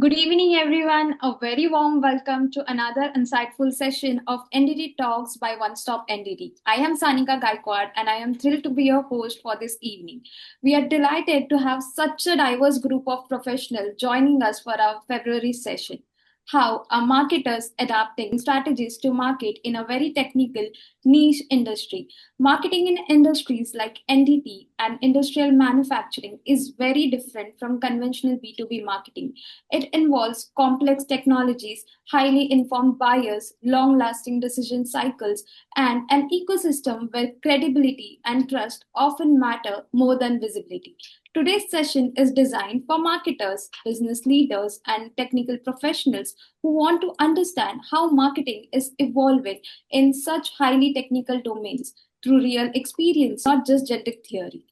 Good evening, everyone. A very warm welcome to another insightful session of NDT Talks by One Stop NDT. I am Sanika Gaikwad and I am thrilled to be your host for this evening. We are delighted to have such a diverse group of professionals joining us for our February session. How are marketers adapting strategies to market in a very technical niche industry? Marketing in industries like NDT and industrial manufacturing is very different from conventional B2B marketing. It involves complex technologies, highly informed buyers, long lasting decision cycles, and an ecosystem where credibility and trust often matter more than visibility. Today's session is designed for marketers, business leaders, and technical professionals who want to understand how marketing is evolving in such highly technical domains through real experience, not just generic theory.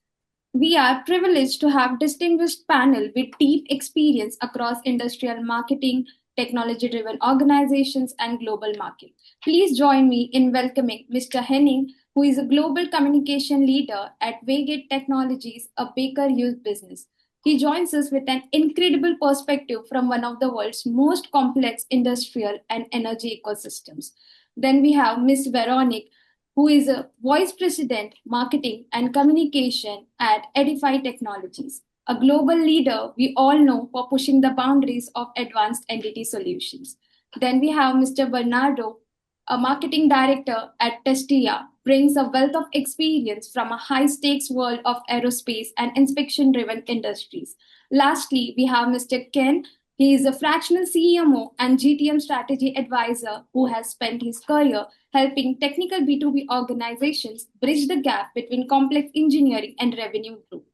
We are privileged to have distinguished panel with deep experience across industrial marketing, technology-driven organizations, and global market. Please join me in welcoming Mr. Henning, who is a global communication leader at Waygate Technologies, a Baker Hughes business. He joins us with an incredible perspective from one of the world's most complex industrial and energy ecosystems. Then we have Ms. Veronique, who is a Vice President, Marketing and Communication at Edify Technologies, a global leader we all know for pushing the boundaries of advanced entity solutions. Then we have Mr. Bernardo, a Marketing Director at Testia, brings a wealth of experience from a high stakes world of aerospace and inspection driven industries. Lastly, we have Mr. Ken. He is a fractional CMO and GTM strategy advisor who has spent his career helping technical B2B organizations bridge the gap between complex engineering and revenue growth.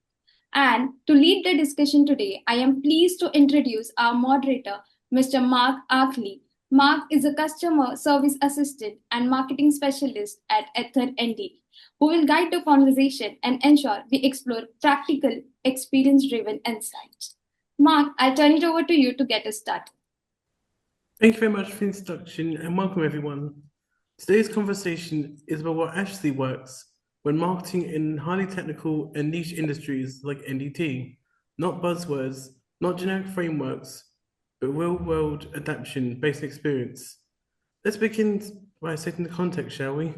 And to lead the discussion today, I am pleased to introduce our moderator, Mr. Mark Arkley. Mark is a customer service assistant and marketing specialist at Ether ND, who will guide the conversation and ensure we explore practical, experience driven insights. Mark, I'll turn it over to you to get us started. Thank you very much for the introduction and welcome everyone. Today's conversation is about what actually works when marketing in highly technical and niche industries like NDT, not buzzwords, not generic frameworks, but real-world adaptation based experience. Let's begin by setting the context, shall we?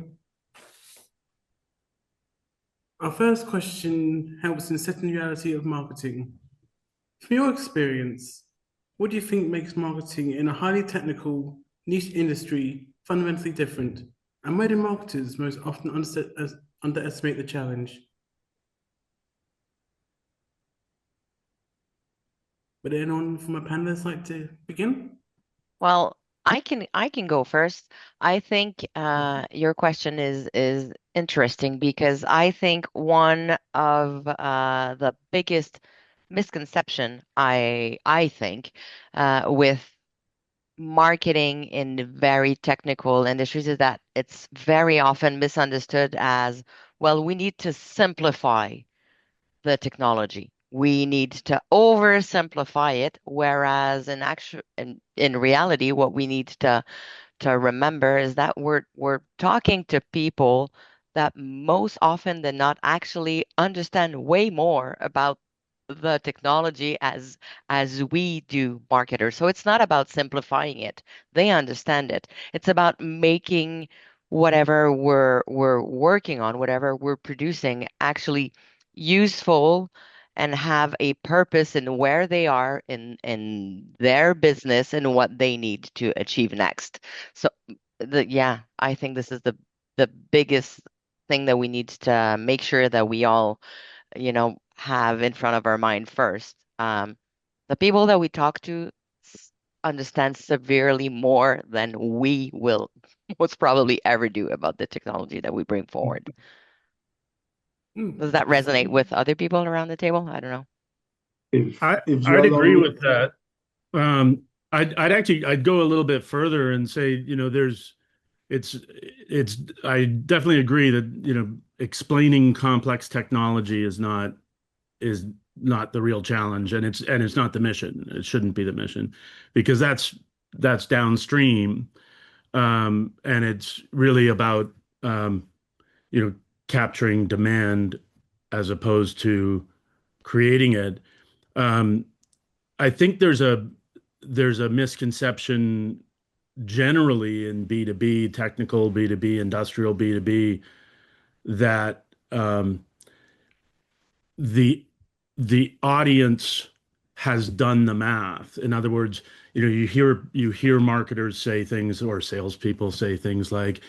Our first question helps in setting the reality of marketing. From your experience, what do you think makes marketing in a highly technical, niche industry fundamentally different? And where do marketers most often underestimate the challenge? Would anyone from my panelists like to begin? Well, I can go first. I think your question is interesting because I think one of the biggest misconception I think with marketing in very technical industries is that it's very often misunderstood as, well, we need to simplify the technology. We need to oversimplify it, whereas in reality, what we need to remember is that we're talking to people that most often than not actually understand way more about the technology as we do marketers. So it's not about simplifying it. They understand it. It's about making whatever we're working on, whatever we're producing, actually useful and have a purpose in where they are in their business and what they need to achieve next. So I think this is the biggest thing that we need to make sure that we all, have in front of our mind first. The people that we talk to understand severely more than we will most probably ever do about the technology that we bring forward. Does that resonate with other people around the table? I don't know. I'd agree with that. I'd go a little bit further and say, I definitely agree that, explaining complex technology is not the real challenge, and it's not the mission. It shouldn't be the mission, because that's downstream, and it's really about capturing demand as opposed to creating it. I think there's there's a misconception generally in B2B, technical B2B, industrial B2B, that the audience has done the math. In other words, you hear marketers say things, or salespeople say things like,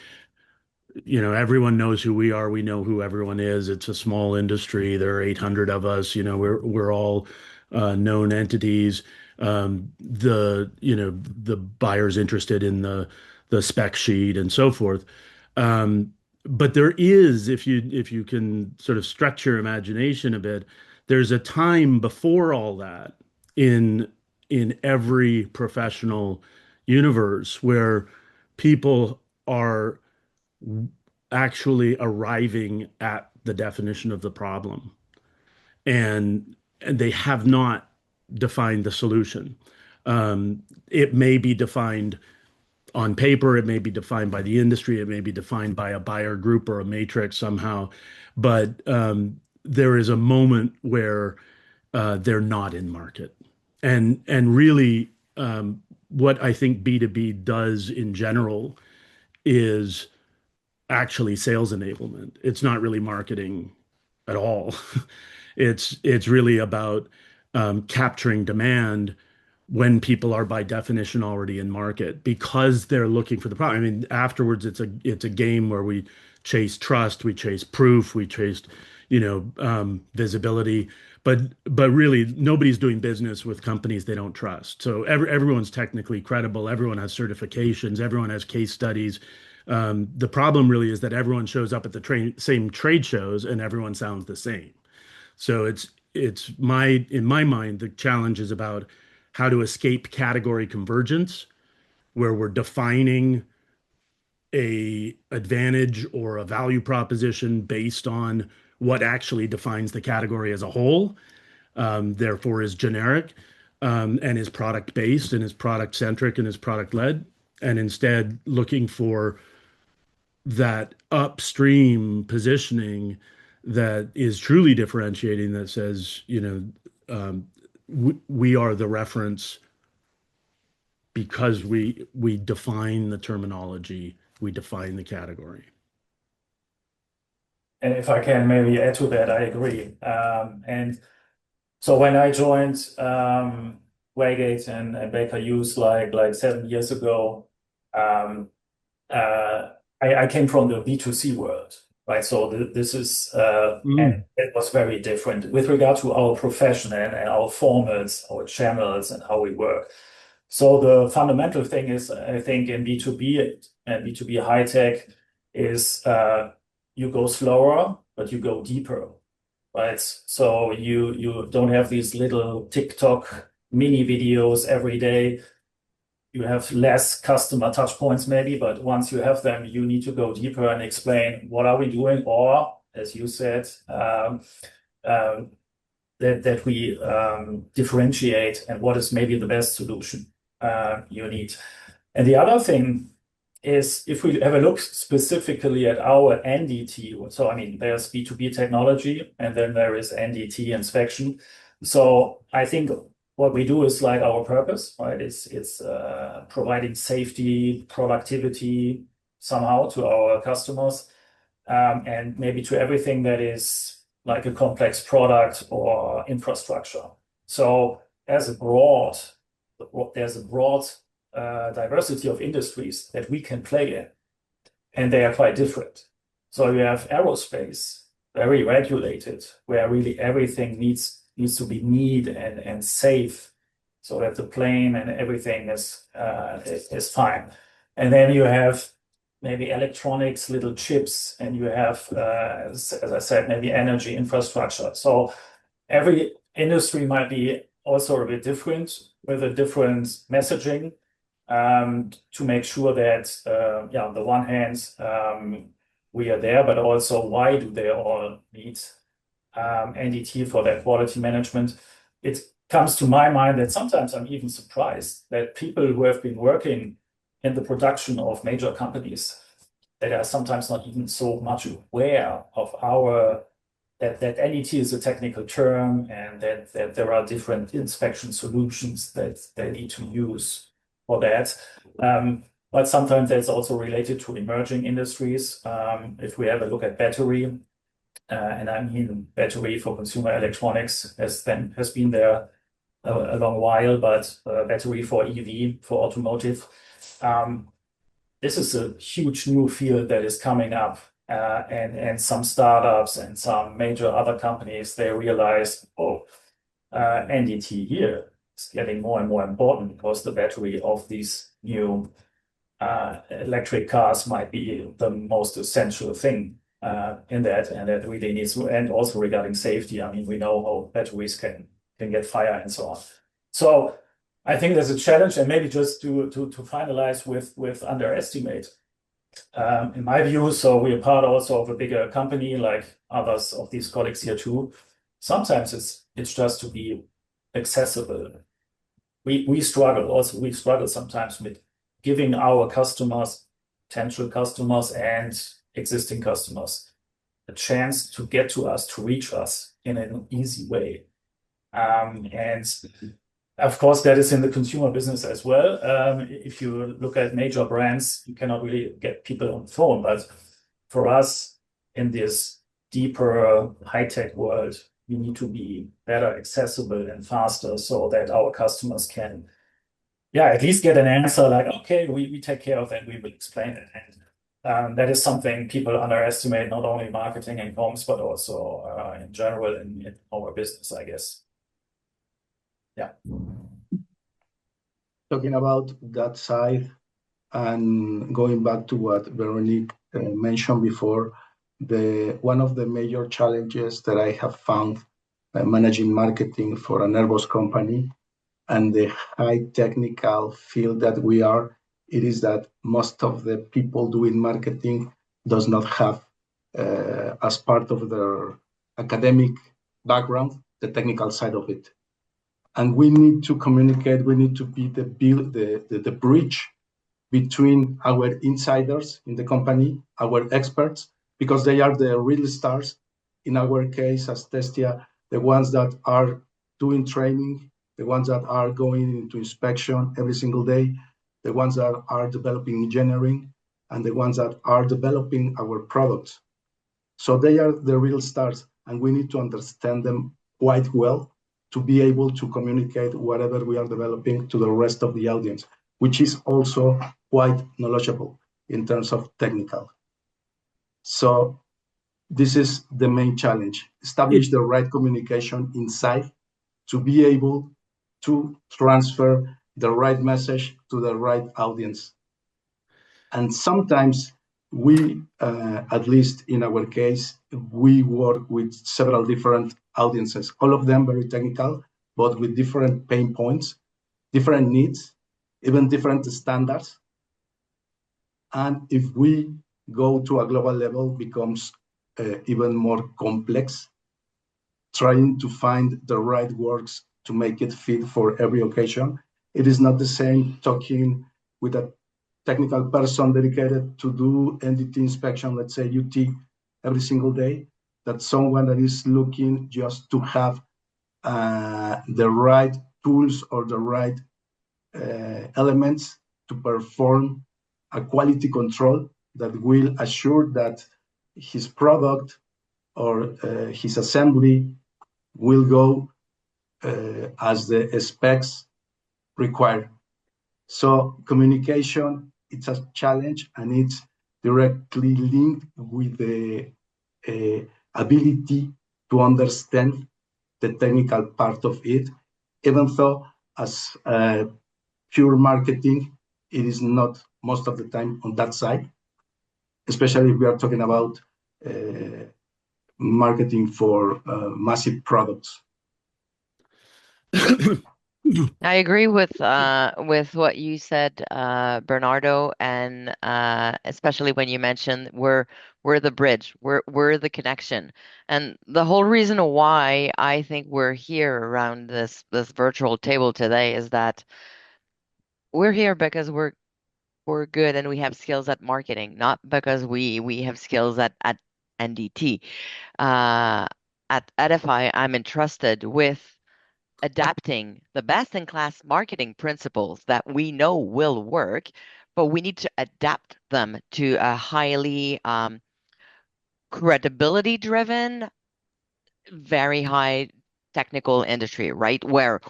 everyone knows who we are. We know who everyone is. It's a small industry. There are 800 of us. We're all known entities. The buyer's interested in the spec sheet and so forth. But there is, if you can sort of stretch your imagination a bit, there's a time before all that in every professional universe where people are actually arriving at the definition of the problem, and they have not defined the solution. It may be defined on paper, it may be defined by the industry, it may be defined by a buyer group or a matrix somehow, but there is a moment where they're not in market. And really, what I think B2B does in general is actually sales enablement. It's not really marketing at all. It's really about capturing demand when people are by definition already in market because they're looking for the problem. I mean, afterwards it's a game where we chase trust, we chase proof, we chase visibility, but really nobody's doing business with companies they don't trust. So everyone's technically credible, everyone has certifications, everyone has case studies. The problem really is that everyone shows up at the same trade shows and everyone sounds the same. So in my mind, the challenge is about how to escape category convergence, where we're defining a advantage or a value proposition based on what actually defines the category as a whole, therefore is generic, and is product based and is product centric and is product led, and instead looking for that upstream positioning that is truly differentiating, that says, we are the reference because we define the terminology, we define the category. And if I can maybe add to that, I agree. And so when I joined Waygate and Baker Hughes like 7 years ago, I came from the B2C world, right? So this is and it was very different with regard to our profession and our formats, our channels, and how we work. So the fundamental thing is, I think, in B2B and B2B high tech is you go slower, but you go deeper, right? So you don't have these little TikTok mini videos every day. You have less customer touch points maybe, but once you have them, you need to go deeper and explain what are we doing, or as you said, that we differentiate and what is maybe the best solution you need. And the other thing is, if we have a look specifically at our NDT, so I mean, there's B2B technology and then there is NDT inspection. So I think what we do is like our purpose, right? It's providing safety, productivity somehow to our customers, and maybe to everything that is like a complex product or infrastructure. So there's a broad diversity of industries that we can play in, and they are quite different. So you have aerospace, very regulated, where really everything needs to be neat and safe, so that the plane and everything is fine. And then you have maybe electronics, little chips, and you have, as I said, maybe energy infrastructure. So every industry might be also a bit different with a different messaging, to make sure that, on the one hand, we are there, but also why do they all need NDT for their quality management? It comes to my mind that sometimes I'm even surprised that people who have been working in the production of major companies, that are sometimes not even so much aware of our that NDT is a technical term and that there are different inspection solutions that they need to use for that. But sometimes that's also related to emerging industries. If we have a look at battery, and I mean battery for consumer electronics has been there a long while, but battery for EV, for automotive. This is a huge new field that is coming up. And some startups and some major other companies, they realize, NDT here is getting more and more important because the battery of these new electric cars might be the most essential thing in that, and that really needs to, and also regarding safety. I mean, we know how batteries can get fire and so on. So I think there's a challenge, and maybe just to finalize with underestimate. In my view, so we're part also of a bigger company like others of these colleagues here too. Sometimes it's just to be accessible. We struggle sometimes with giving our customers, potential customers and existing customers, a chance to get to us, to reach us in an easy way. And of course, that is in the consumer business as well. If you look at major brands, you cannot really get people on the phone. But for us, in this deeper high-tech world, we need to be better accessible and faster so that our customers can, at least get an answer like, okay, we take care of that, we will explain it. And that is something people underestimate, not only marketing and comms, but also in general in our business, I guess. Yeah. Talking about that side and going back to what Veronique mentioned before, one of the major challenges that I have found managing marketing for an Airbus company and the high technical field that we are, it is that most of the people doing marketing does not have, as part of their academic background, the technical side of it. And we need to communicate, we need to be the bridge between our insiders in the company, our experts, because they are the real stars. In our case, as Testia, the ones that are doing training, the ones that are going into inspection every single day, the ones that are developing engineering, and the ones that are developing our products. So they are the real stars, and we need to understand them quite well to be able to communicate whatever we are developing to the rest of the audience, which is also quite knowledgeable in terms of technical. So this is the main challenge: establish the right communication inside to be able to transfer the right message to the right audience. And sometimes we, at least in our case, we work with several different audiences, all of them very technical, but with different pain points, different needs, even different standards. And if we go to a global level, becomes even more complex, trying to find the right words to make it fit for every occasion. It is not the same talking with a technical person dedicated to do NDT inspection, let's say UT, every single day, that someone that is looking just to have the right tools or the right elements to perform a quality control that will assure that his product or his assembly will go as the specs require. So communication, it's a challenge, and it's directly linked with the ability to understand the technical part of it, even though as pure marketing, it is not most of the time on that side, especially if we are talking about marketing for massive products. I agree with what you said, Bernardo, and especially when you mentioned we're the bridge, we're the connection, and the whole reason why I think we're here around this virtual table today is that we're here because we're good and we have skills at marketing, not because we have skills at NDT. at Edify, I'm entrusted with adapting the best-in-class marketing principles that we know will work, but we need to adapt them to a highly credibility-driven, very high technical industry, right? Where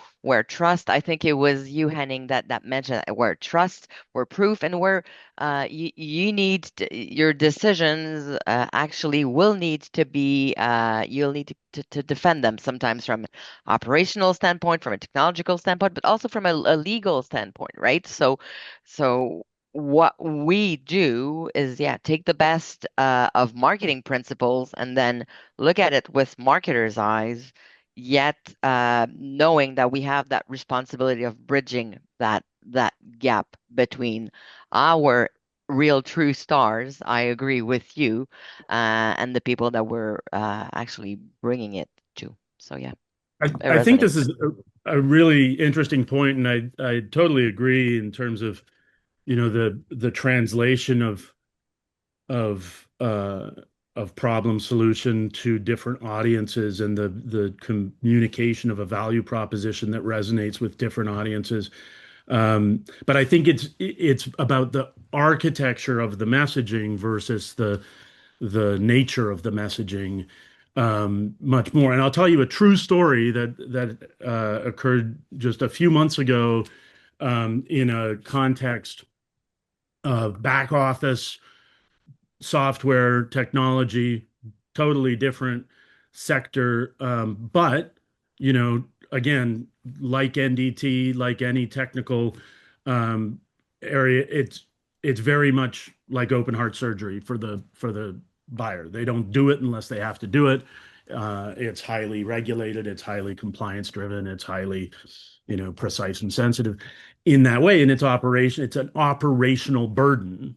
trust, I think it was you, Henning, that mentioned where trust, where proof, and where you need your decisions actually will need to be you'll need to defend them sometimes from an operational standpoint, from a technological standpoint, but also from a legal standpoint, right? So what we do is, yeah, take the best of marketing principles and then look at it with marketers' eyes, yet knowing that we have that responsibility of bridging that gap between our real true stars, I agree with you, and the people that we're actually bringing it to. So yeah, it I think resonates. this is a really interesting point, and I totally agree in terms of, the translation of uh, of problem solution to different audiences and the communication of a value proposition that resonates with different audiences. But I think it's about the architecture of the messaging versus the nature of the messaging much more. And I'll tell you a true story that occurred just a few months ago in a context of back office software technology, totally different sector. But, again, like NDT, like any technical area, it's very much like open heart surgery for the buyer. They don't do it unless they have to do it. It's highly regulated, it's highly compliance driven, it's highly, precise and sensitive in that way. And it's an operational burden.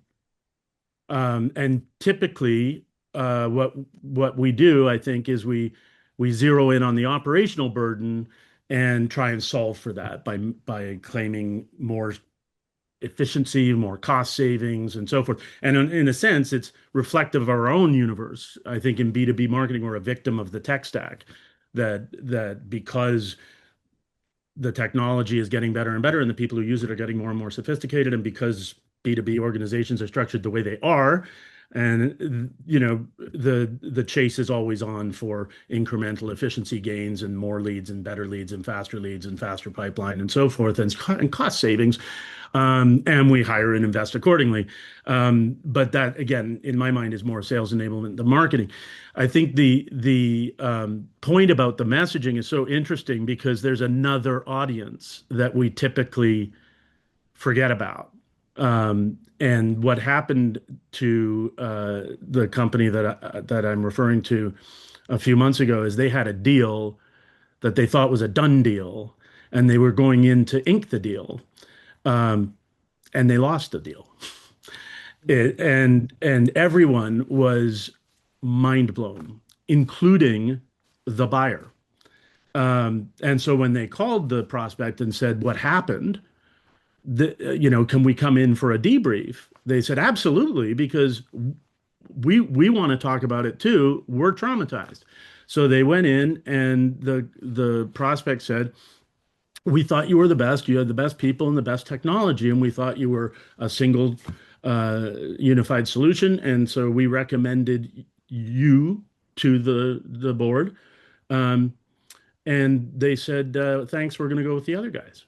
And typically, what we do, I think, is we zero in on the operational burden and try and solve for that by claiming more efficiency, more cost savings, and so forth. And in a sense, it's reflective of our own universe. I think in B2B marketing, we're a victim of the tech stack. That because the technology is getting better and better, and the people who use it are getting more and more sophisticated, and because B2B organizations are structured the way they are, and the chase is always on for incremental efficiency gains and more leads and better leads and faster pipeline and so forth, and cost savings, and we hire and invest accordingly. But that, again, in my mind, is more sales enablement than marketing. I think the point about the messaging is so interesting because there's another audience that we typically forget about. And what happened to the company that I'm referring to a few months ago is they had a deal that they thought was a done deal, and they were going in to ink the deal, and they lost the deal. And everyone was mind blown, including the buyer. And so when they called the prospect and said, "What happened? Can we come in for a debrief?" They said, "Absolutely, because we want to talk about it too. We're traumatized." So they went in, and the prospect said, "We thought you were the best. You had the best people and the best technology, and we thought you were a single unified solution. And so we recommended you to the board." And they said, "Thanks, we're going to go with the other guys."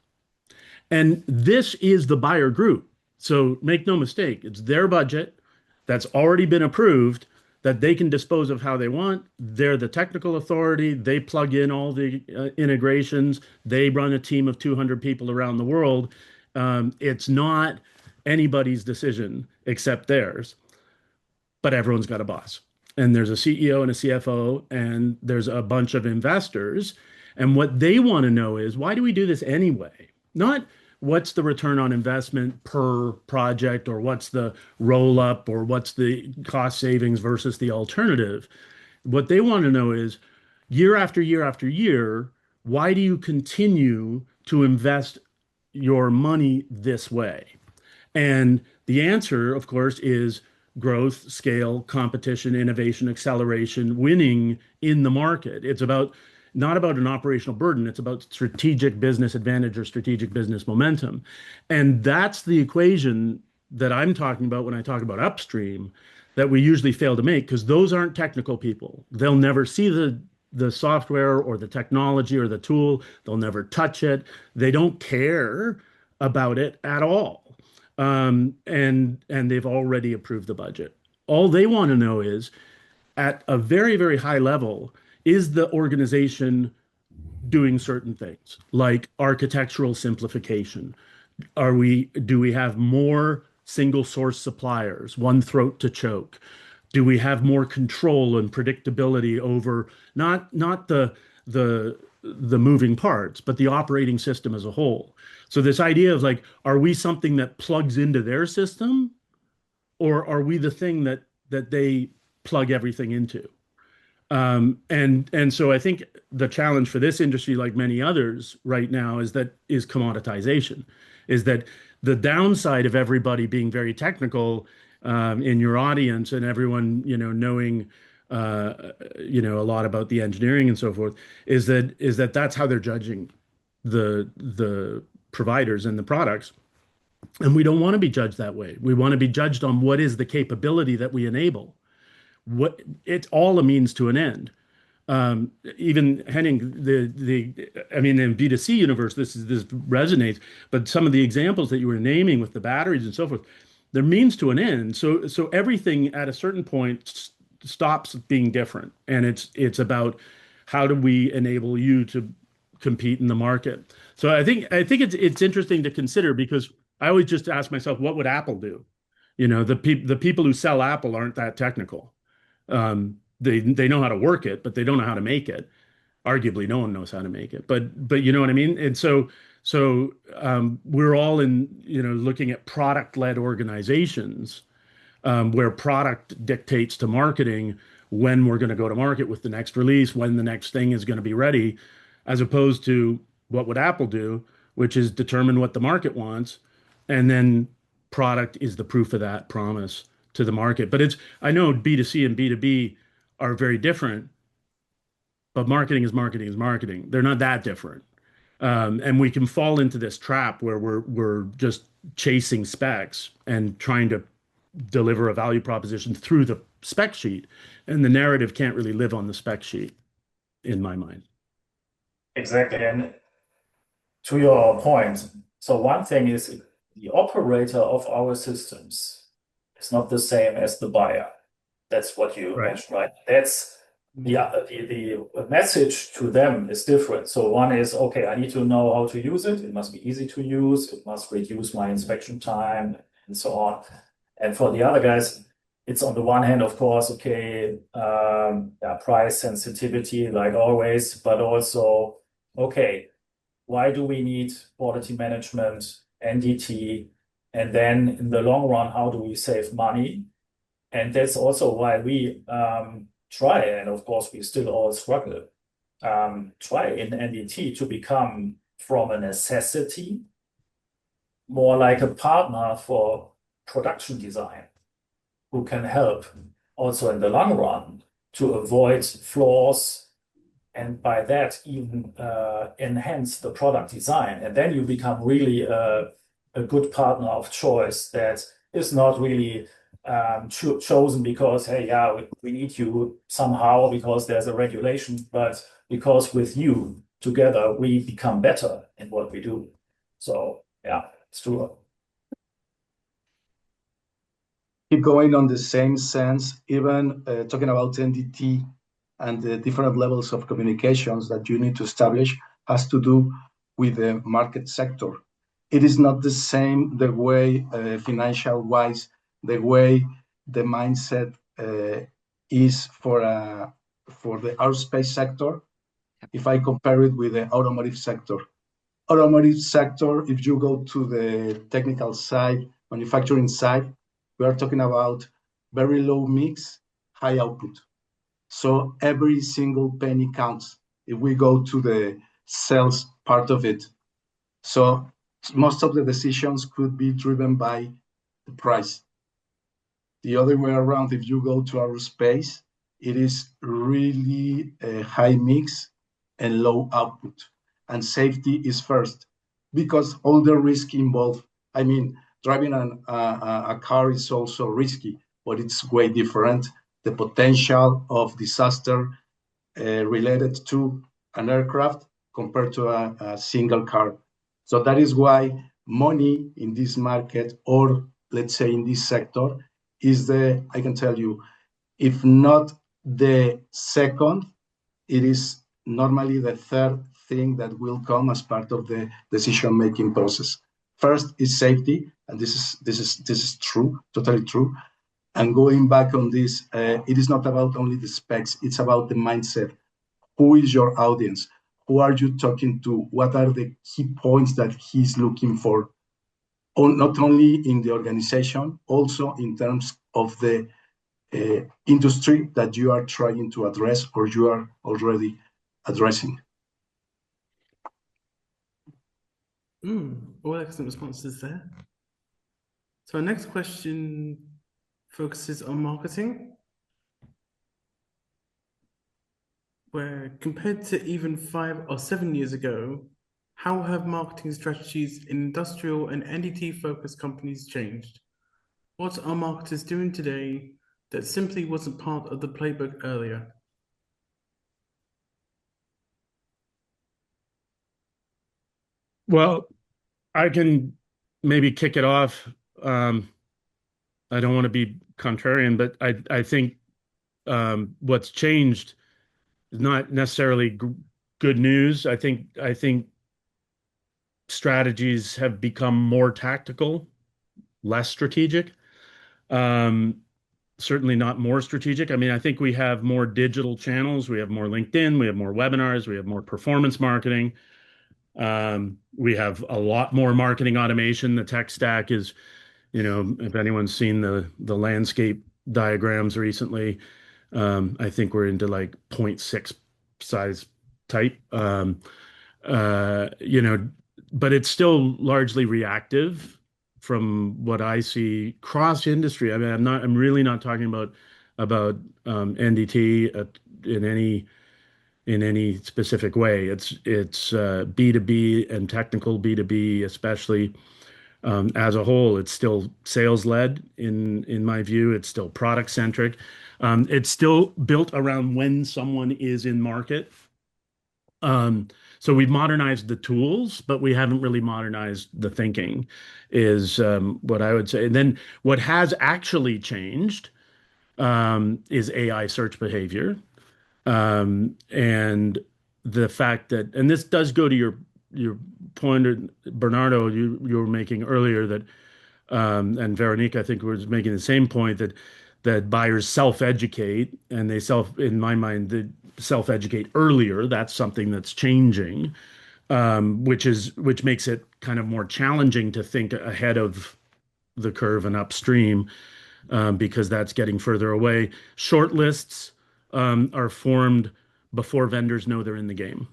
And this is the buyer group. So make no mistake, it's their budget that's already been approved that they can dispose of how they want. They're the technical authority. They plug in all the integrations. They run a team of 200 people around the world. It's not anybody's decision except theirs, but everyone's got a boss. And there's a CEO and a CFO, and there's a bunch of investors. And what they want to know is, why do we do this anyway? Not what's the return on investment per project, or what's the roll up, or what's the cost savings versus the alternative. What they want to know is, year after year after year, why do you continue to invest your money this way? And the answer, of course, is growth, scale, competition, innovation, acceleration, winning in the market. It's about not about an operational burden, it's about strategic business advantage or strategic business momentum. And that's the equation that I'm talking about when I talk about upstream that we usually fail to make, because those aren't technical people. They'll never see the software or the technology or the tool. They'll never touch it. They don't care about it at all. And they've already approved the budget. All they want to know is, at a very, very high level, is the organization doing certain things like architectural simplification? Do we have more single source suppliers, one throat to choke? Do we have more control and predictability over not the moving parts, but the operating system as a whole? So this idea of like, are we something that plugs into their system, or are we the thing that they plug everything into? And so I think the challenge for this industry, like many others right now, is commoditization. Is that the downside of everybody being very technical in your audience, and everyone knowing a lot about the engineering and so forth, is that that's how they're judging the providers and the products. And we don't want to be judged that way. We want to be judged on what is the capability that we enable. What it's all a means to an end. Even Henning, I mean, in B2C universe, this resonates. But some of the examples that you were naming with the batteries and so forth, they're means to an end. So everything at a certain point stops being different, and it's about how do we enable you to compete in the market. So I think it's interesting to consider, because I always just ask myself, what would Apple do? The people who sell Apple aren't that technical. They know how to work it, but they don't know how to make it. Arguably, no one knows how to make it, but you know what I mean? And so we're all in, looking at product-led organizations, where product dictates to marketing when we're going to go to market with the next release, when the next thing is going to be ready, as opposed to what would Apple do, which is determine what the market wants, and then product is the proof of that promise to the market. But I know B2C and B2B are very different, but marketing is marketing is marketing. They're not that different. And we can fall into this trap where we're just chasing specs and trying to deliver a value proposition through the spec sheet, and the narrative can't really live on the spec sheet, in my mind. Exactly. And to your point, so one thing is the operator of our systems is not the same as the buyer. That's what you mentioned, right? That's the message to them is different. So one is, okay, I need to know how to use it. It must be easy to use. It must reduce my inspection time and so on. And for the other guys, it's on the one hand, of course, okay, price sensitivity like always, but also, okay, why do we need quality management, NDT? And then in the long run, how do we save money? And that's also why we try, and of course we still all struggle, try in NDT to become from a necessity more like a partner for production design, who can help also in the long run to avoid flaws, and by that even enhance the product design. And then you become really a good partner of choice that is not really chosen because, hey, yeah, we need you somehow because there's a regulation, but because with you together we become better in what we do. So yeah, it's true. Keep going on the same sense, even talking about NDT and the different levels of communications that you need to establish has to do with the market sector. It is not the same the way financial-wise, the way the mindset is for the aerospace sector. If I compare it with the automotive sector, if you go to the technical side, manufacturing side, we are talking about very low mix, high output. So every single penny counts if we go to the sales part of it. So most of the decisions could be driven by the price. The other way around, if you go to aerospace, it is really a high mix and low output. And safety is first because all the risk involved. I mean, driving a car is also risky, but it's way different. The potential of disaster related to an aircraft compared to a single car. So that is why money in this market, or let's say in this sector, is I can tell you, if not the second, it is normally the third thing that will come as part of the decision-making process. First is safety, and this is true, totally true. And going back on this, it is not about only the specs, it's about the mindset. Who is your audience? Who are you talking to? What are the key points that he's looking for? Not only in the organization, also in terms of the industry that you are trying to address or you are already addressing. All excellent responses there. So our next question focuses on marketing, where compared to even 5 or 7 years ago, how have marketing strategies in industrial and NDT-focused companies changed? What are marketers doing today that simply wasn't part of the playbook earlier? Well, I can maybe kick it off. I don't want to be contrarian, but I think what's changed is not necessarily good news. I think strategies have become more tactical, less strategic. Certainly not more strategic. I mean, I think we have more digital channels. We have more LinkedIn. We have more webinars. We have more performance marketing. We have a lot more marketing automation. The tech stack is, if anyone's seen the landscape diagrams recently, I think we're into like 0.6 size type. But it's still largely reactive from what I see cross industry. I mean, I'm really not talking about NDT in any specific way. It's B2B and technical B2B, especially as a whole. It's still sales led in my view. It's still product centric. It's still built around when someone is in market. So we've modernized the tools, but we haven't really modernized the thinking, is what I would say. And then what has actually changed is AI search behavior. And the fact that, and this does go to your point, Bernardo, you were making earlier that, and Veronique, I think, was making the same point that buyers self-educate, and in my mind, they self-educate earlier. That's something that's changing, which makes it kind of more challenging to think ahead of the curve and upstream, because that's getting further away. Short lists are formed before vendors know they're in the game.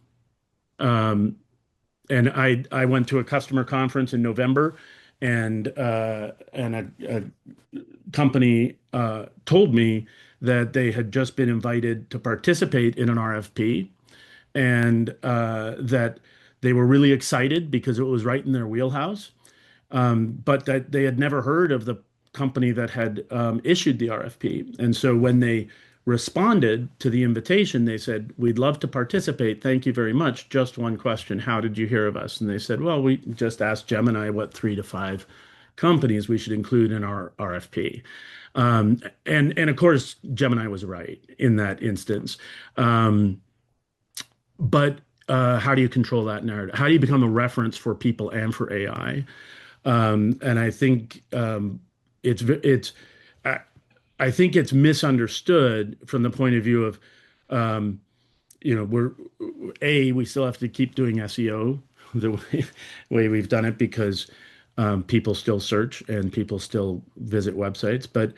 And I went to a customer conference in November, and a company told me that they had just been invited to participate in an RFP, and that they were really excited because it was right in their wheelhouse, but that they had never heard of the company that had issued the RFP. And so when they responded to the invitation, they said, "We'd love to participate. Thank you very much. Just one question. How did you hear of us?" And they said, "Well, we just asked Gemini what 3 to 5 companies we should include in our RFP." And of course, Gemini was right in that instance. But how do you control that narrative? How do you become a reference for people and for AI? And I think I think it's misunderstood from the point of view of, we still have to keep doing SEO the way we've done it, because people still search and people still visit websites. But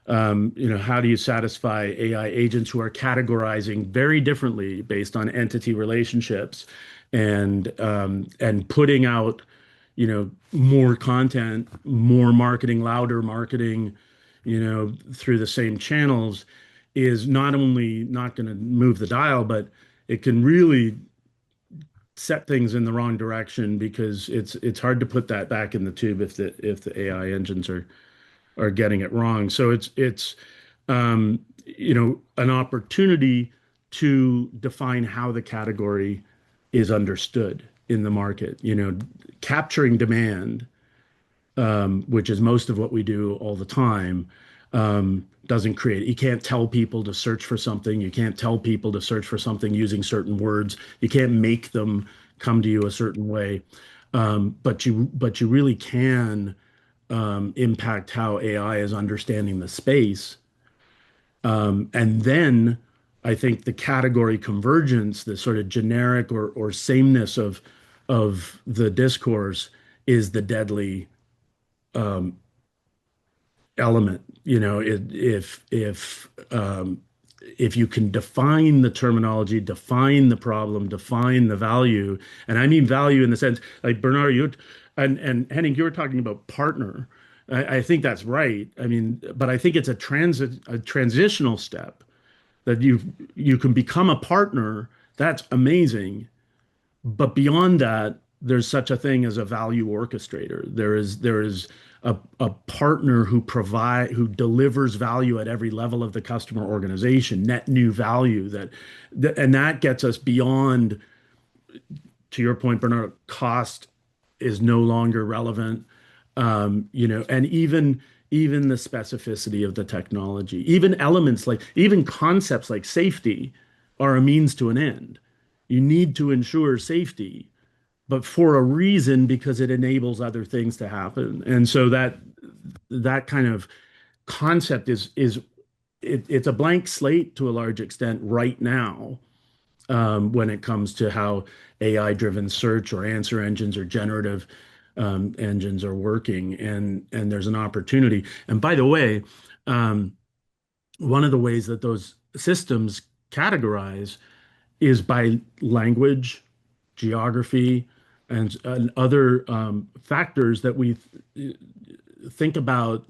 how do you satisfy AI agents who are categorizing very differently based on entity relationships, and putting out more content, more marketing, louder marketing, through the same channels is not only not going to move the dial, but it can really set things in the wrong direction because it's hard to put that back in the tube if the AI engines are getting it wrong. So it's an opportunity to define how the category is understood in the market. Capturing demand, which is most of what we do all the time, doesn't create. You can't tell people to search for something. You can't tell people to search for something using certain words. You can't make them come to you a certain way. But you really can impact how AI is understanding the space. And then I think the category convergence, the sort of generic or sameness of the discourse is the deadly element. If you can define the terminology, define the problem, define the value, and I mean value in the sense like Bernard, and Henning, you were talking about partner. I think that's right. I mean, but I think it's a transitional step that you can become a partner. That's amazing. But beyond that, there's such a thing as a value orchestrator. There is a partner who delivers value at every level of the customer organization, net new value and that gets us beyond, to your point, Bernard, cost is no longer relevant. And even the specificity of the technology, even elements like even concepts like safety are a means to an end. You need to ensure safety, but for a reason because it enables other things to happen. And so that kind of concept it's a blank slate to a large extent right now, when it comes to how AI-driven search or answer engines or generative engines are working, and there's an opportunity. And by the way, one of the ways that those systems categorize is by language, geography, and other factors that we think about,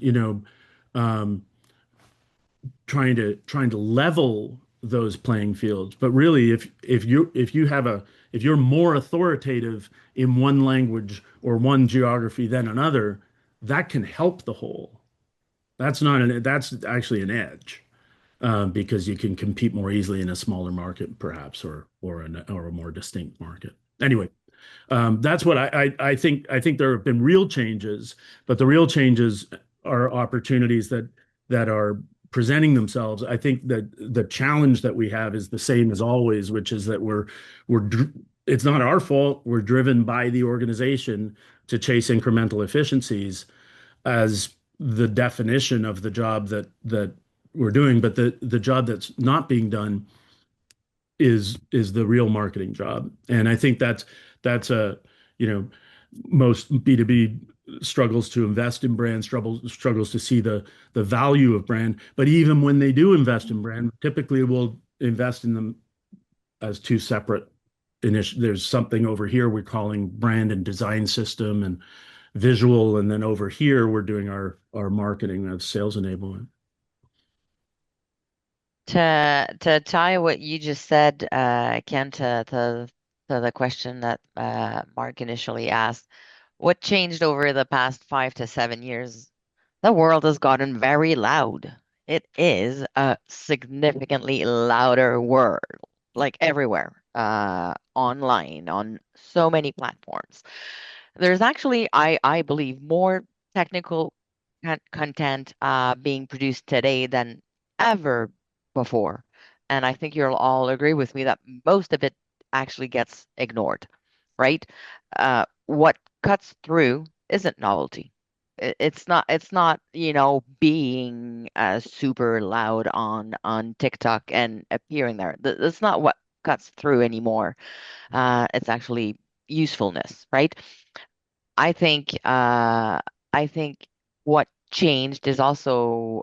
trying to level those playing fields. But really, if you're more authoritative in one language or one geography than another, that can help the whole. That's actually an edge, because you can compete more easily in a smaller market, perhaps, or a more distinct market. Anyway, that's what I think. I think there have been real changes, but the real changes are opportunities that are presenting themselves. I think that the challenge that we have is the same as always, which is that it's not our fault. We're driven by the organization to chase incremental efficiencies as the definition of the job that we're doing, but the job that's not being done is the real marketing job. And I think that's most B2B struggles to invest in brand, struggles to see the value of brand. But even when they do invest in brand, typically we'll invest in them as two separate initiatives. There's something over here we're calling brand and design system and visual, and then over here we're doing our marketing of sales enablement. To tie what you just said, Ken, to the question that Mark initially asked, what changed over the past 5 to 7 years? The world has gotten very loud. It is a significantly louder world, like everywhere, online, on so many platforms. There's actually, I believe, more technical content being produced today than ever before. And I think you'll all agree with me that most of it actually gets ignored, right? What cuts through isn't novelty. It's not, being super loud on TikTok and appearing there. That's not what cuts through anymore. It's actually usefulness, right? I think what changed is also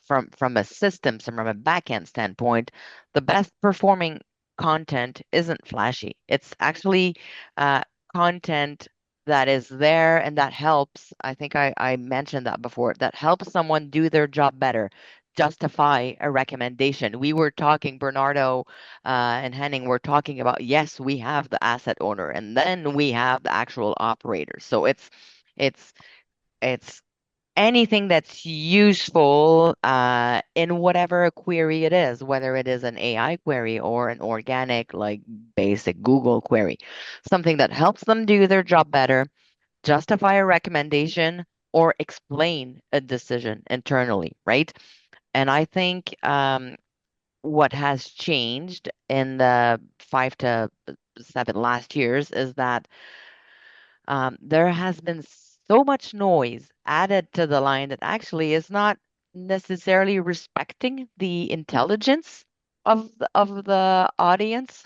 from a systems and from a backend standpoint, the best performing content isn't flashy. It's actually content that is there and that helps. I think I mentioned that before, that helps someone do their job better, justify a recommendation. We were talking, Bernardo and Henning were talking about, yes, we have the asset owner and then we have the actual operator. So it's anything that's useful in whatever query it is, whether it is an AI query or an organic, like basic Google query, something that helps them do their job better, justify a recommendation, or explain a decision internally, right? And I think what has changed in the 5 to 7 last years is that there has been so much noise added to the line that actually is not necessarily respecting the intelligence of the audience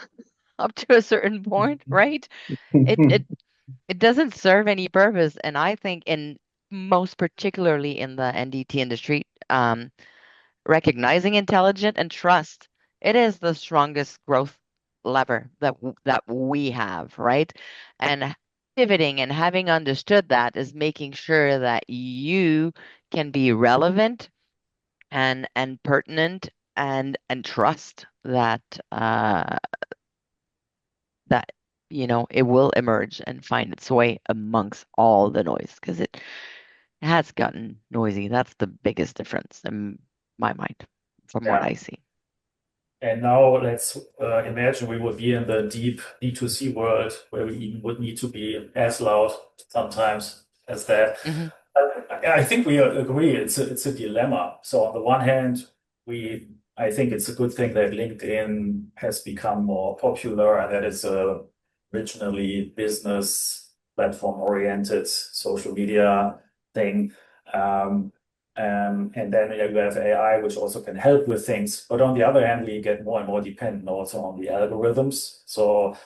up to a certain point, right? It it it doesn't serve any purpose, and I think in most particularly in the NDT industry, recognizing intelligence and trust, it is the strongest growth lever that we have, right? And pivoting and having understood that is making sure that you can be relevant and pertinent and trust that that it will emerge and find its way amongst all the noise, because it has gotten noisy. That's the biggest difference in my mind from what I see. And now let's imagine we would be in the deep D2C world where we even would need to be as loud sometimes as that. I think we agree it's a dilemma. So on the one hand, I think it's a good thing that LinkedIn has become more popular, and that is a originally business platform oriented social media thing. And then you have AI, which also can help with things. But on the other hand, we get more and more dependent also on the algorithms. So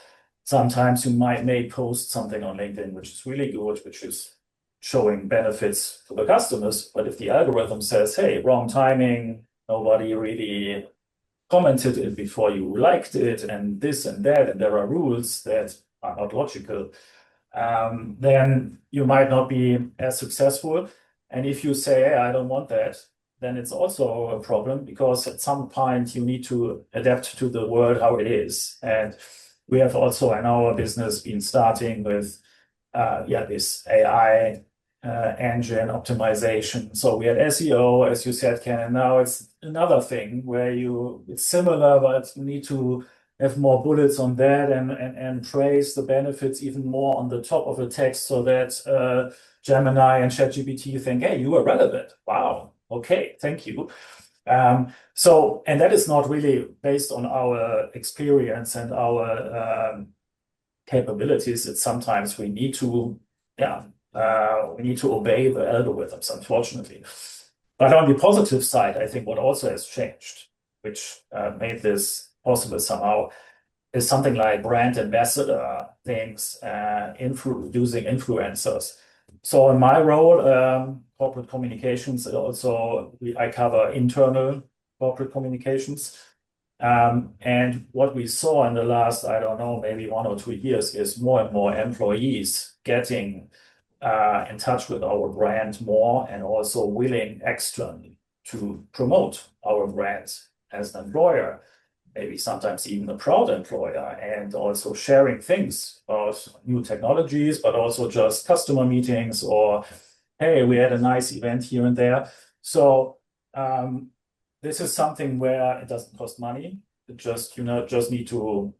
sometimes you may post something on LinkedIn, which is really good, which is showing benefits to the customers. But if the algorithm says, hey, wrong timing, nobody really commented it before you liked it, and this and that, and there are rules that are not logical, then you might not be as successful. And if you say, hey, I don't want that, then it's also a problem, because at some point you need to adapt to the world how it is. And we have also in our business been starting with this AI engine optimization. So we had SEO, as you said, Ken, and now it's another thing where it's similar, but you need to have more bullets on that and praise the benefits even more on the top of the text, so that Gemini and ChatGPT think, hey, you are relevant. Wow. Okay, thank you. And that is not really based on our experience and our capabilities. It's sometimes we need to obey the algorithms, unfortunately. But on the positive side, I think what also has changed, which made this possible somehow, is something like brand ambassador things, using influencers. So in my role, corporate communications, I cover internal corporate communications. And what we saw in the last, I don't know, maybe 1 or 2 years, is more and more employees getting in touch with our brand more, and also willing externally to promote our brand as an employer, maybe sometimes even a proud employer, and also sharing things about new technologies, but also just customer meetings, or, hey, we had a nice event here and there. So this is something where it doesn't cost money. It just need to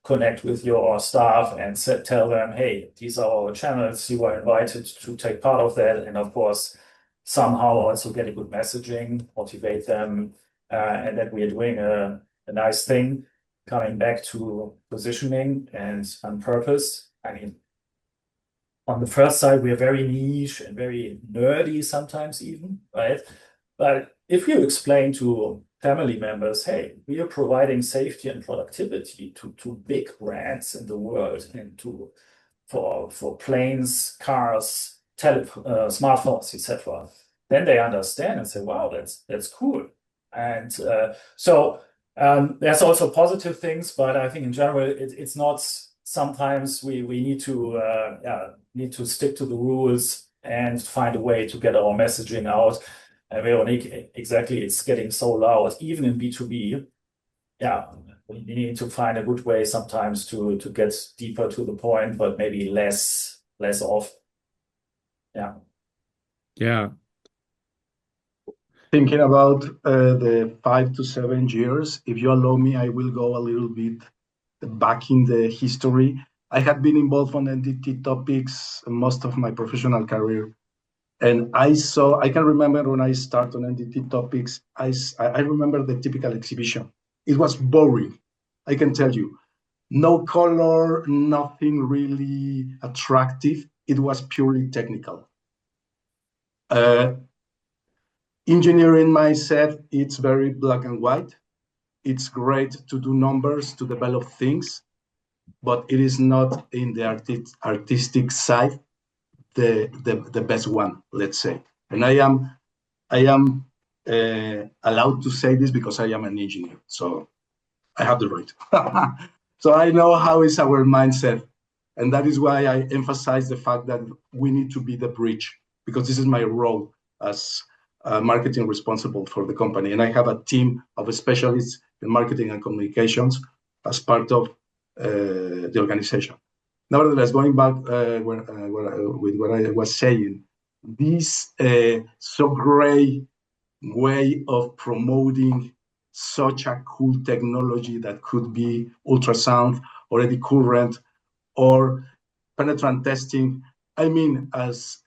connect with your staff and tell them, hey, these are our channels. You are invited to take part of that. And of course, somehow also get a good messaging, motivate them, and that we are doing a nice thing, coming back to positioning and on purpose. I mean, on the first side, we are very niche and very nerdy sometimes even, right? But if you explain to family members, hey, we are providing safety and productivity to big brands in the world, and for planes, cars, smartphones, etc., then they understand and say, wow, that's cool. And there's also positive things, but I think in general it's not sometimes we need to stick to the rules and find a way to get our messaging out. And Veronique, exactly, it's getting so loud, even in B2B. Yeah, we need to find a good way sometimes to get deeper to the point, but maybe less off. Yeah. Yeah. Thinking about the 5 to 7 years, if you allow me, I will go a little bit back in the history. I had been involved on NDT topics most of my professional career. And I can remember when I started on NDT topics, I remember the typical exhibition. It was boring, I can tell you. No color, nothing really attractive. It was purely technical. Engineering mindset, it's very black and white. It's great to do numbers, to develop things, but it is not in the artistic side the best one, let's say. And I am allowed to say this because I am an engineer, so I have the right. So I know how is our mindset, and that is why I emphasize the fact that we need to be the bridge, because this is my role as marketing responsible for the company, and I have a team of specialists in marketing and communications as part of the organization. Nevertheless, going back with what I was saying, this so great way of promoting such a cool technology that could be ultrasound or eddy current or penetrant testing. I mean, as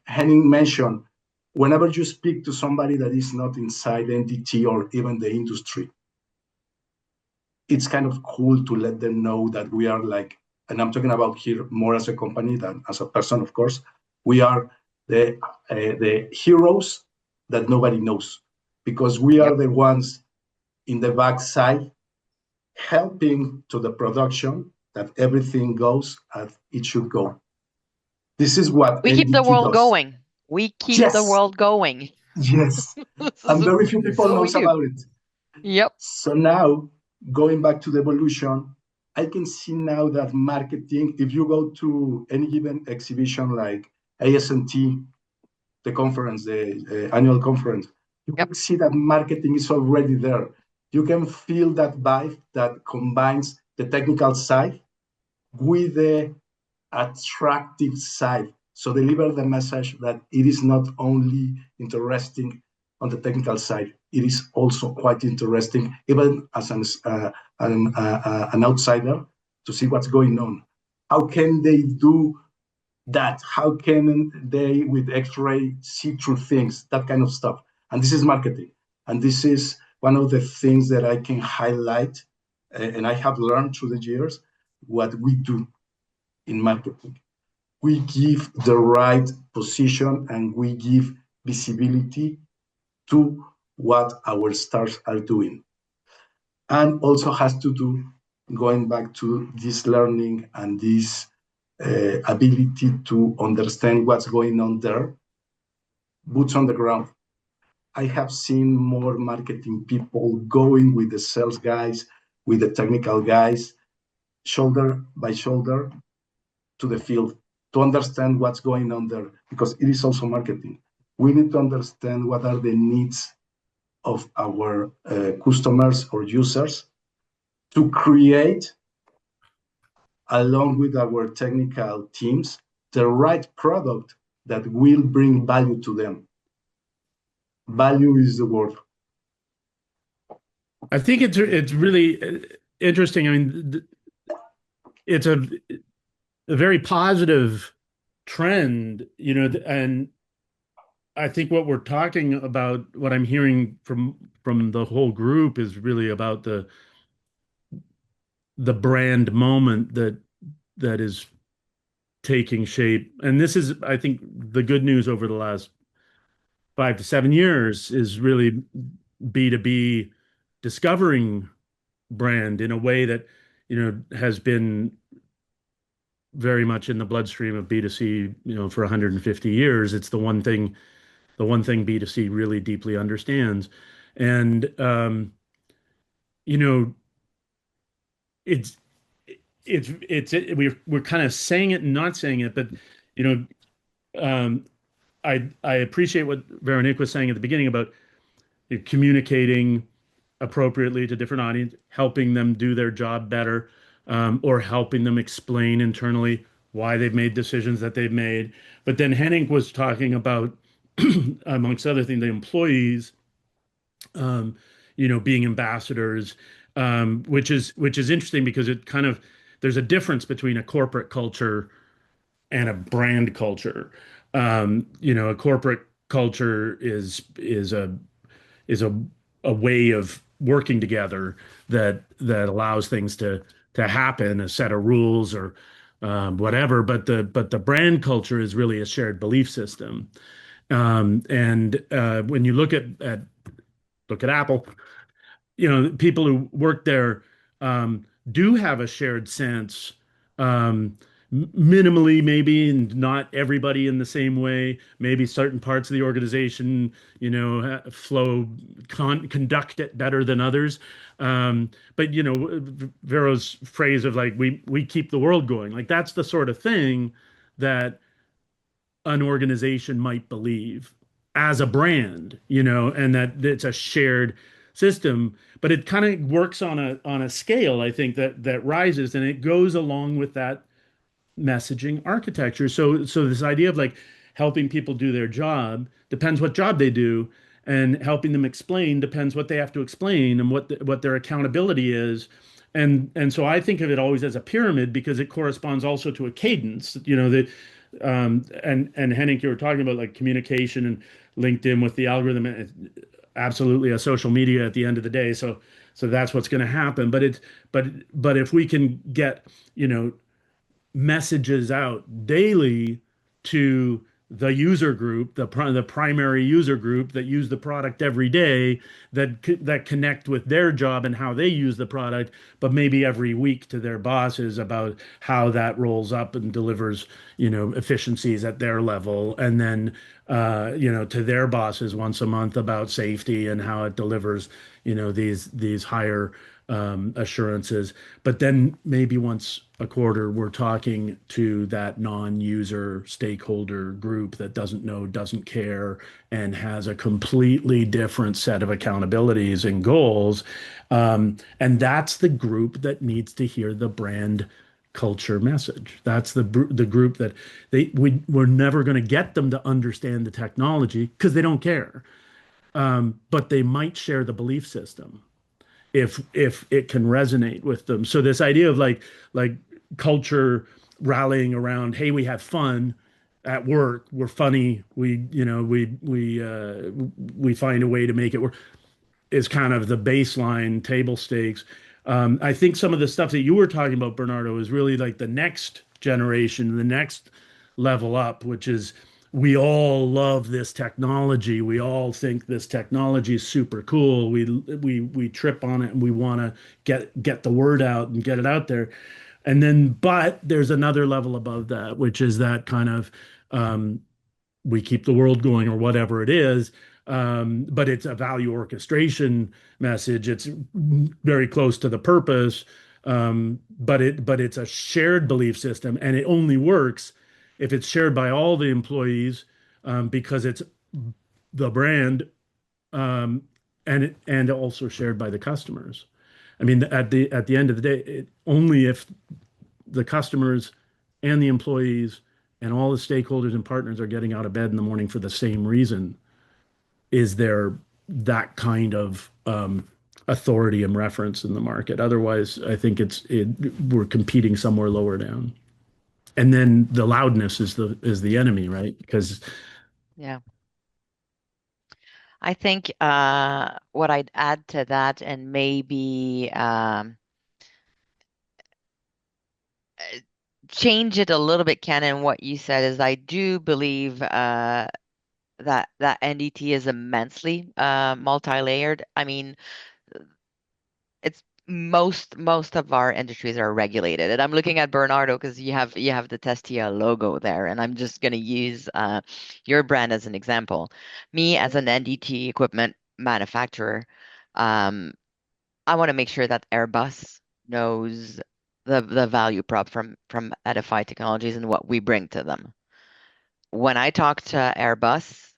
Henning mentioned, whenever you speak to somebody that is not inside NDT or even the industry, it's kind of cool to let them know that we are like, and I'm talking about here more as a company than as a person, of course, we are the heroes that nobody knows, because we are the ones in the backside helping to the production that everything goes as it should go. This is what we keep the NDT world does. going. We keep the world going. Yes, and very few people knows about it. Yep. So now, going back to the evolution, I can see now that marketing, if you go to any given exhibition like ASNT, the conference, the annual conference, you can see that marketing is already there. You can feel that vibe that combines the technical side with the attractive side. So deliver the message that it is not only interesting on the technical side, it is also quite interesting, even as an outsider, to see what's going on. How can they do that? How can they, with X-ray, see through things, that kind of stuff? And this is marketing. And this is one of the things that I can highlight, and I have learned through the years, what we do in marketing. We give the right position and we give visibility to what our stars are doing. And also has to do, going back to this learning and this ability to understand what's going on there, boots on the ground. I have seen more marketing people going with the sales guys, with the technical guys, shoulder by shoulder to the field to understand what's going on there, because it is also marketing. We need to understand what are the needs of our customers or users to create, along with our technical teams, the right product that will bring value to them. Value is the word. I think it's really interesting. I mean, it's a very positive trend, you know, and I think what we're talking about, what I'm hearing from the whole group, is really about the brand moment that is taking shape. And this is, I think, the good news over the last 5 to 7 years is really B2B discovering brand in a way that, you know, has been very much in the bloodstream of B2C, you know, for 150 years. It's the one thing B2C really deeply understands. And, you know, we're kind of saying it and not saying it, but you know, I appreciate what Veronique was saying at the beginning about communicating appropriately to different audience, helping them do their job better, or helping them explain internally why they've made decisions that they've made. But then Henning was talking about, amongst other things, the employees, um, being ambassadors, which is interesting because it kind of there's a difference between a corporate culture and a brand culture. A corporate culture is a way of working together that allows things to happen, a set of rules or whatever. But the brand culture is really a shared belief system. And when you look at Apple, people who work there do have a shared sense, minimally maybe, and not everybody in the same way. Maybe certain parts of the organization, conduct it better than others. But Vero's phrase of like we keep the world going, like that's the sort of thing that an organization might believe as a brand, and that it's a shared system, but it kind of works on a scale, I think, that rises, and it goes along with that messaging architecture. So this idea of like helping people do their job depends what job they do, and helping them explain depends what they have to explain and what their accountability is. And so I think of it always as a pyramid because it corresponds also to a cadence, that and Henning, you were talking about like communication and LinkedIn with the algorithm, and absolutely a social media at the end of the day. So that's what's going to happen. But if we can get, messages out daily to the user group, the primary user group that use the product every day, that connect with their job and how they use the product, but maybe every week to their bosses about how that rolls up and delivers, efficiencies at their level, and then to their bosses once a month about safety and how it delivers, these higher assurances. But then maybe once a quarter, we're talking to that non-user stakeholder group that doesn't know, doesn't care, and has a completely different set of accountabilities and goals. And that's the group that needs to hear the brand culture message. That's the group that we're never going to get them to understand the technology because they don't care. But they might share the belief system if it can resonate with them. So this idea of like culture rallying around, hey, we have fun at work, we're funny, we find a way to make it work, is kind of the baseline table stakes. I think some of the stuff that you were talking about, Bernardo, is really like the next generation, the next level up, which is we all love this technology. We all think this technology is super cool. We trip on it and we want to get the word out and get it out there. And then, but there's another level above that, which is that kind of we keep the world going or whatever it is. But it's a value orchestration message. It's very close to the purpose, but it's a shared belief system, and it only works if it's shared by all the employees, because it's the brand, and also shared by the customers. I mean, at the end of the day, only if the customers and the employees and all the stakeholders and partners are getting out of bed in the morning for the same reason is there that kind of authority and reference in the market. Otherwise, I think we're competing somewhere lower down. And then the loudness is the enemy, right? Because Yeah. I think what I'd add to that, and maybe change it a little bit, Ken, and what you said is I do believe that NDT is immensely multi-layered. I mean, it's most of our industries are regulated, and I'm looking at Bernardo because you have the Testia logo there, and I'm just going to use your brand as an example. Me as an NDT equipment manufacturer, I want to make sure that Airbus knows the value prop from Edify Technologies and what we bring to them. When I talk to Airbus,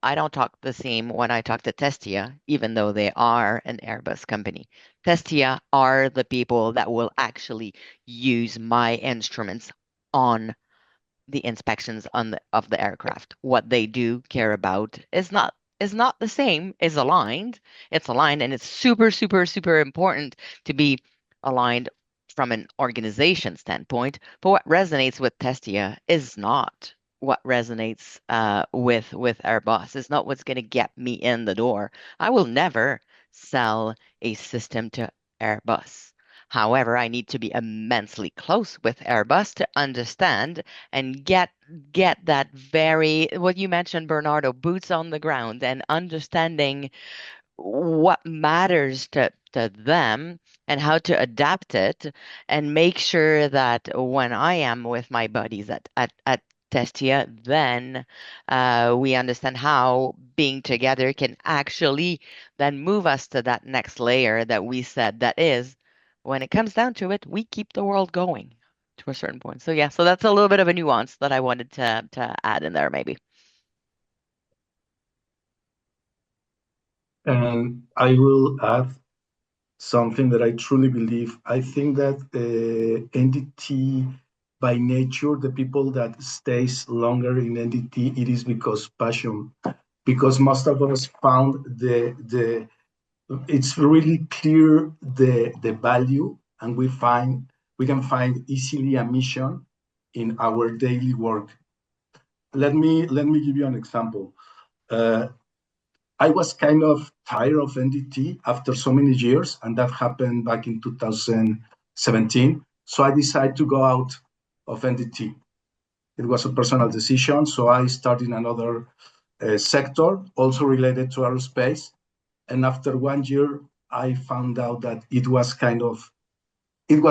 I don't talk the same when I talk to Testia, even though they are an Airbus company. Testia are the people that will actually use my instruments on the inspections of the aircraft. What they do care about is not the same, is aligned. It's aligned, and it's super, super, super important to be aligned from an organization standpoint. But what resonates with Testia is not what resonates with Airbus. It's not what's going to get me in the door. I will never sell a system to Airbus. However, I need to be immensely close with Airbus to understand and get that very, what you mentioned, Bernardo, boots on the ground and understanding what matters to them and how to adapt it, and make sure that when I am with my buddies at Testia, then we understand how being together can actually then move us to that next layer that we said, that is, when it comes down to it, we keep the world going to a certain point. So yeah, so that's a little bit of a nuance that I wanted to add in there, maybe. And I will add something that I truly believe. I think that NDT, by nature, the people that stays longer in NDT, it is because passion, because most of us found it's really clear the value, and we can find easily a mission in our daily work. Let me give you an example. I was kind of tired of NDT after so many years, and that happened back in 2017. So I decided to go out of NDT. It was a personal decision. So I started in another sector, also related to aerospace. And after 1 year, I found out that it was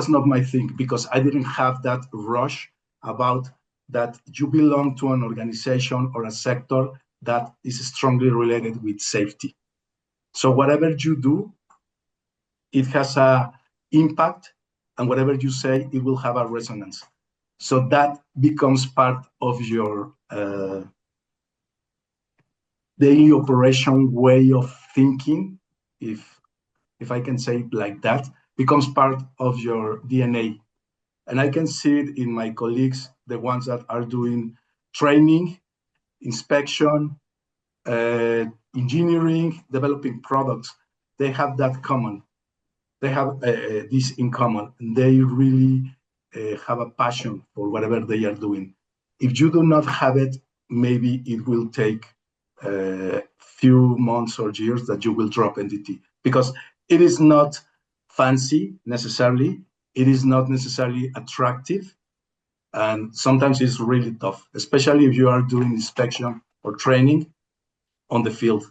not my thing, because I didn't have that rush about that you belong to an organization or a sector that is strongly related with safety. So whatever you do, it has an impact, and whatever you say, it will have a resonance. So that becomes part of your daily operation way of thinking, if I can say it like that, becomes part of your DNA. And I can see it in my colleagues, the ones that are doing training, inspection, engineering, developing products. They have that common. They have this in common. They really have a passion for whatever they are doing. If you do not have it, maybe it will take a few months or years that you will drop NDT, because it is not fancy necessarily. It is not necessarily attractive. And sometimes it's really tough, especially if you are doing inspection or training on the field.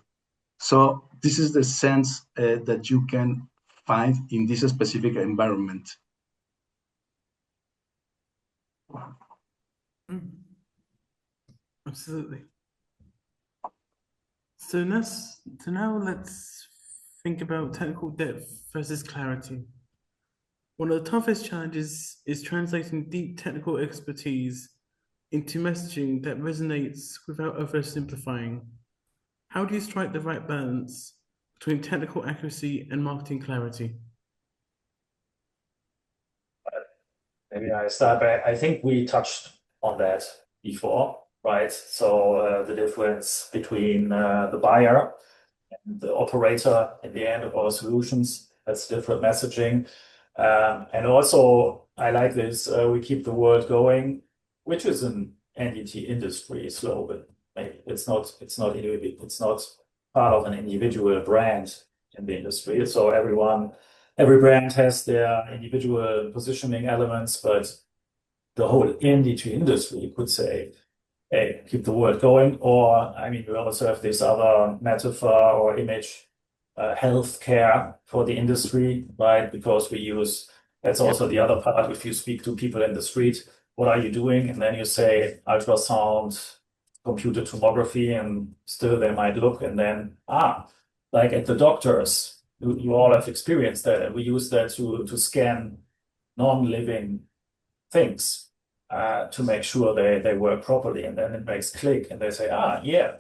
So this is the sense that you can find in this specific environment. Absolutely. So now let's think about technical depth versus clarity. One of the toughest challenges is translating deep technical expertise into messaging that resonates without oversimplifying. How do you strike the right balance between technical accuracy and marketing clarity? Maybe I start by, I think we touched on that before, right? So the difference between the buyer and the operator at the end of our solutions, that's different messaging. And also, I like this, we keep the world going, which is an NDT industry slogan. Maybe it's not part of an individual brand in the industry. So every brand has their individual positioning elements, but the whole NDT industry could say, hey, keep the world going. Or, I mean, we also have this other metaphor or image, healthcare for the industry, right? Because that's also the other part. If you speak to people in the street, what are you doing? And then you say ultrasound, computer tomography, and still they might look, and then, like at the doctors, you all have experienced that, and we use that to scan non-living things to make sure they work properly, and then it makes click, and they say, yeah.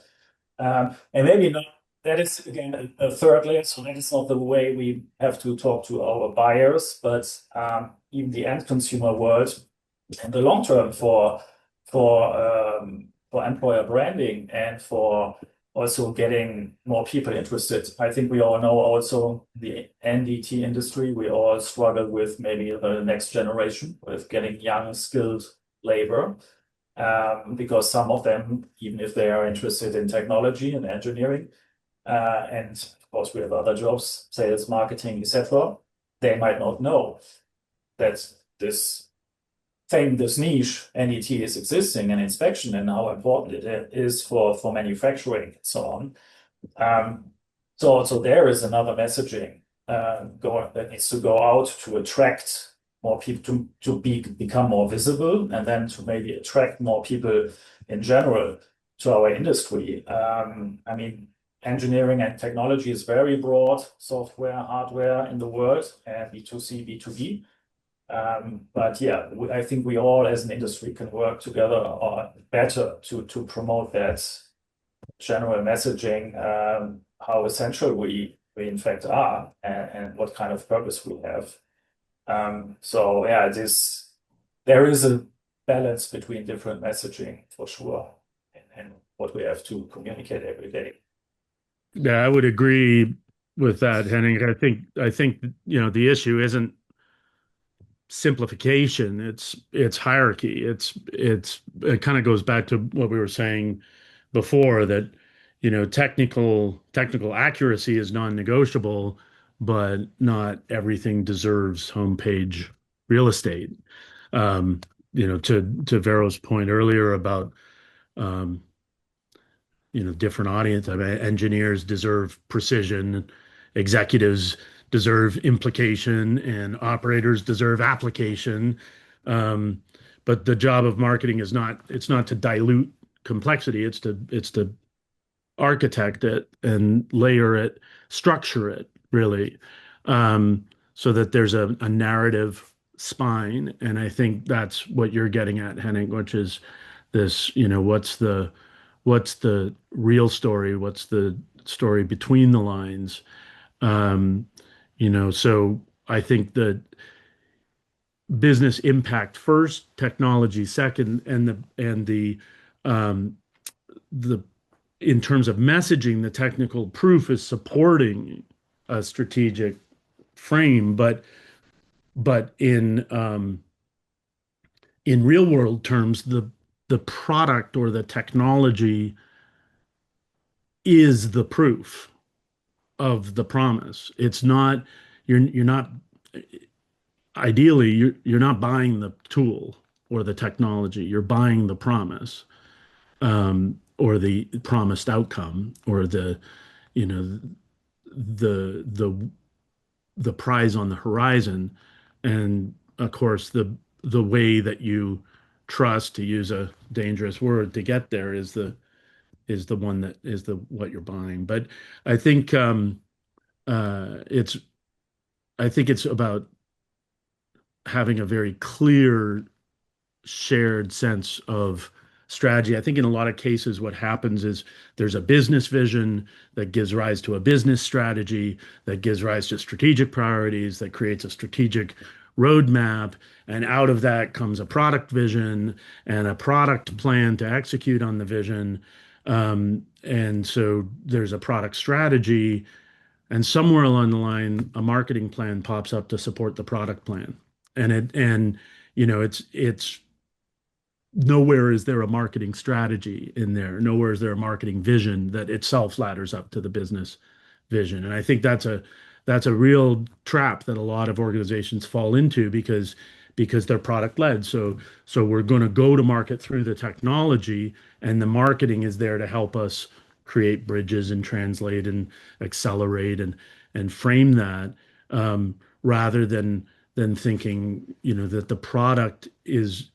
And maybe not, that is again a third layer. So that is not the way we have to talk to our buyers, but even the end consumer world in the long term for employer branding and for also getting more people interested. I think we all know also the NDT industry, we all struggle with maybe the next generation with getting young, skilled labor. Because some of them, even if they are interested in technology and engineering, and of course we have other jobs, sales, marketing, etc., they might not know that this niche NDT is existing and inspection and how important it is for manufacturing and so on. So there is another messaging that needs to go out to attract more people to become more visible, and then to maybe attract more people in general to our industry. I mean, engineering and technology is very broad, software, hardware in the world, and B2C, B2B. But yeah, I think we all as an industry can work together better to promote that general messaging, how essential we in fact are, and what kind of purpose we have. So yeah, there is a balance between different messaging for sure, and what we have to communicate every day. Yeah, I would agree with that, Henning. I think the issue isn't simplification, it's hierarchy. It kind of goes back to what we were saying before, that technical accuracy is non-negotiable, but not everything deserves homepage real estate. To Vero's point earlier about different audience. I mean, engineers deserve precision, executives deserve implication, and operators deserve application. But the job of marketing is not to dilute complexity. It's to architect it and layer it, structure it really, so that there's a narrative spine. And I think that's what you're getting at, Henning, which is this, what's the real story? What's the story between the lines? So I think that business impact first, technology second, and the in terms of messaging, the technical proof is supporting a strategic frame, but in real world terms, the product or the technology is the proof of the promise. It's not, you're not, ideally, you're not buying the tool or the technology, you're buying the promise, or the promised outcome, or the prize on the horizon. And of course, the way that you trust, to use a dangerous word, to get there is the one that is what you're buying. But I think it's about having a very clear shared sense of strategy. I think in a lot of cases, what happens is there's a business vision that gives rise to a business strategy, that gives rise to strategic priorities, that creates a strategic roadmap. And out of that comes a product vision and a product plan to execute on the vision. And so there's a product strategy, and somewhere along the line, a marketing plan pops up to support the product plan. And it's nowhere is there a marketing strategy in there. Nowhere is there a marketing vision that itself ladders up to the business vision. And I think that's a real trap that a lot of organizations fall into, because they're product led. So we're going to go to market through the technology, and the marketing is there to help us create bridges and translate and accelerate and frame that, rather than thinking that the product is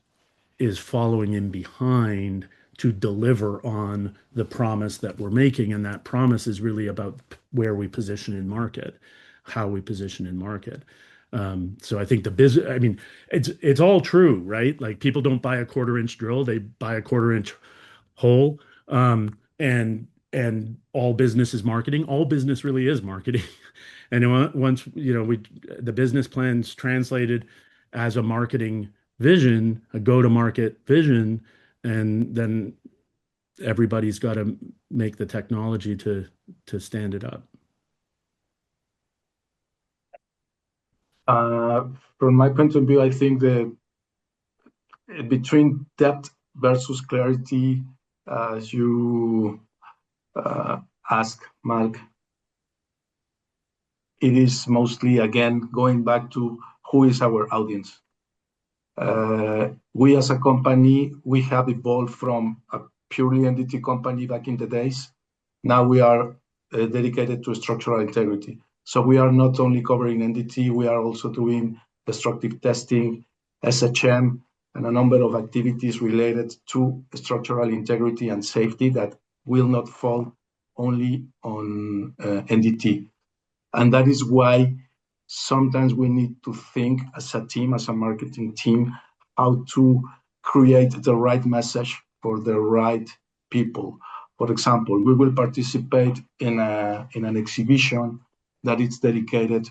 following in behind to deliver on the promise that we're making. And that promise is really about where we position in market, how we position in market. So I think the business, I mean, it's all true, right? Like people don't buy a 1/4-inch drill, they buy a 1/4-inch hole. And all business is marketing. All business really is marketing. And once, the business plan's translated as a marketing vision, a go-to-market vision, and then everybody's got to make the technology to stand it up. From my point of view, I think between depth versus clarity, as you ask, Mark, it is mostly, again, going back to who is our audience. We as a company, we have evolved from a purely NDT company back in the days. Now we are dedicated to structural integrity. So we are not only covering NDT, we are also doing destructive testing, SHM, and a number of activities related to structural integrity and safety that will not fall only on NDT. And that is why sometimes we need to think as a team, as a marketing team, how to create the right message for the right people. For example, we will participate in an exhibition that is dedicated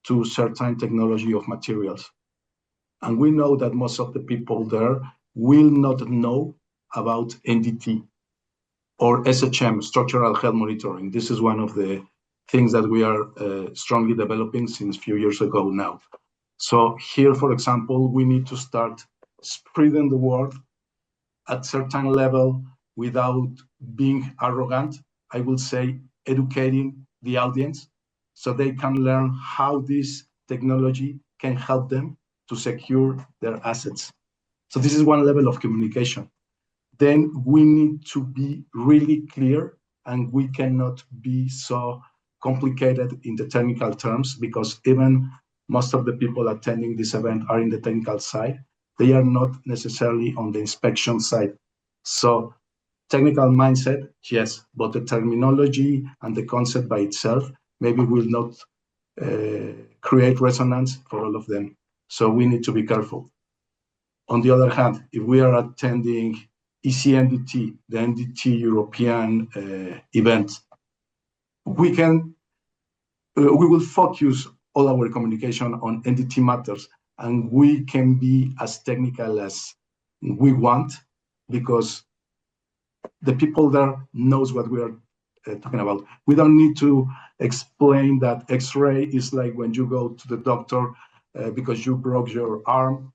to certain technology of materials. And we know that most of the people there will not know about NDT or SHM, structural health monitoring. This is one of the things that we are strongly developing since a few years ago now. So here, for example, we need to start spreading the word at certain level without being arrogant. I will say educating the audience so they can learn how this technology can help them to secure their assets. So this is one level of communication. Then we need to be really clear, and we cannot be so complicated in the technical terms, because even most of the people attending this event are in the technical side. They are not necessarily on the inspection side. So technical mindset, yes, but the terminology and the concept by itself maybe will not create resonance for all of them. So we need to be careful. On the other hand, if we are attending ECNDT, the NDT European event, we will focus all our communication on NDT matters, and we can be as technical as we want, because the people there knows what we are talking about. We don't need to explain that X-ray is like when you go to the doctor because you broke your arm,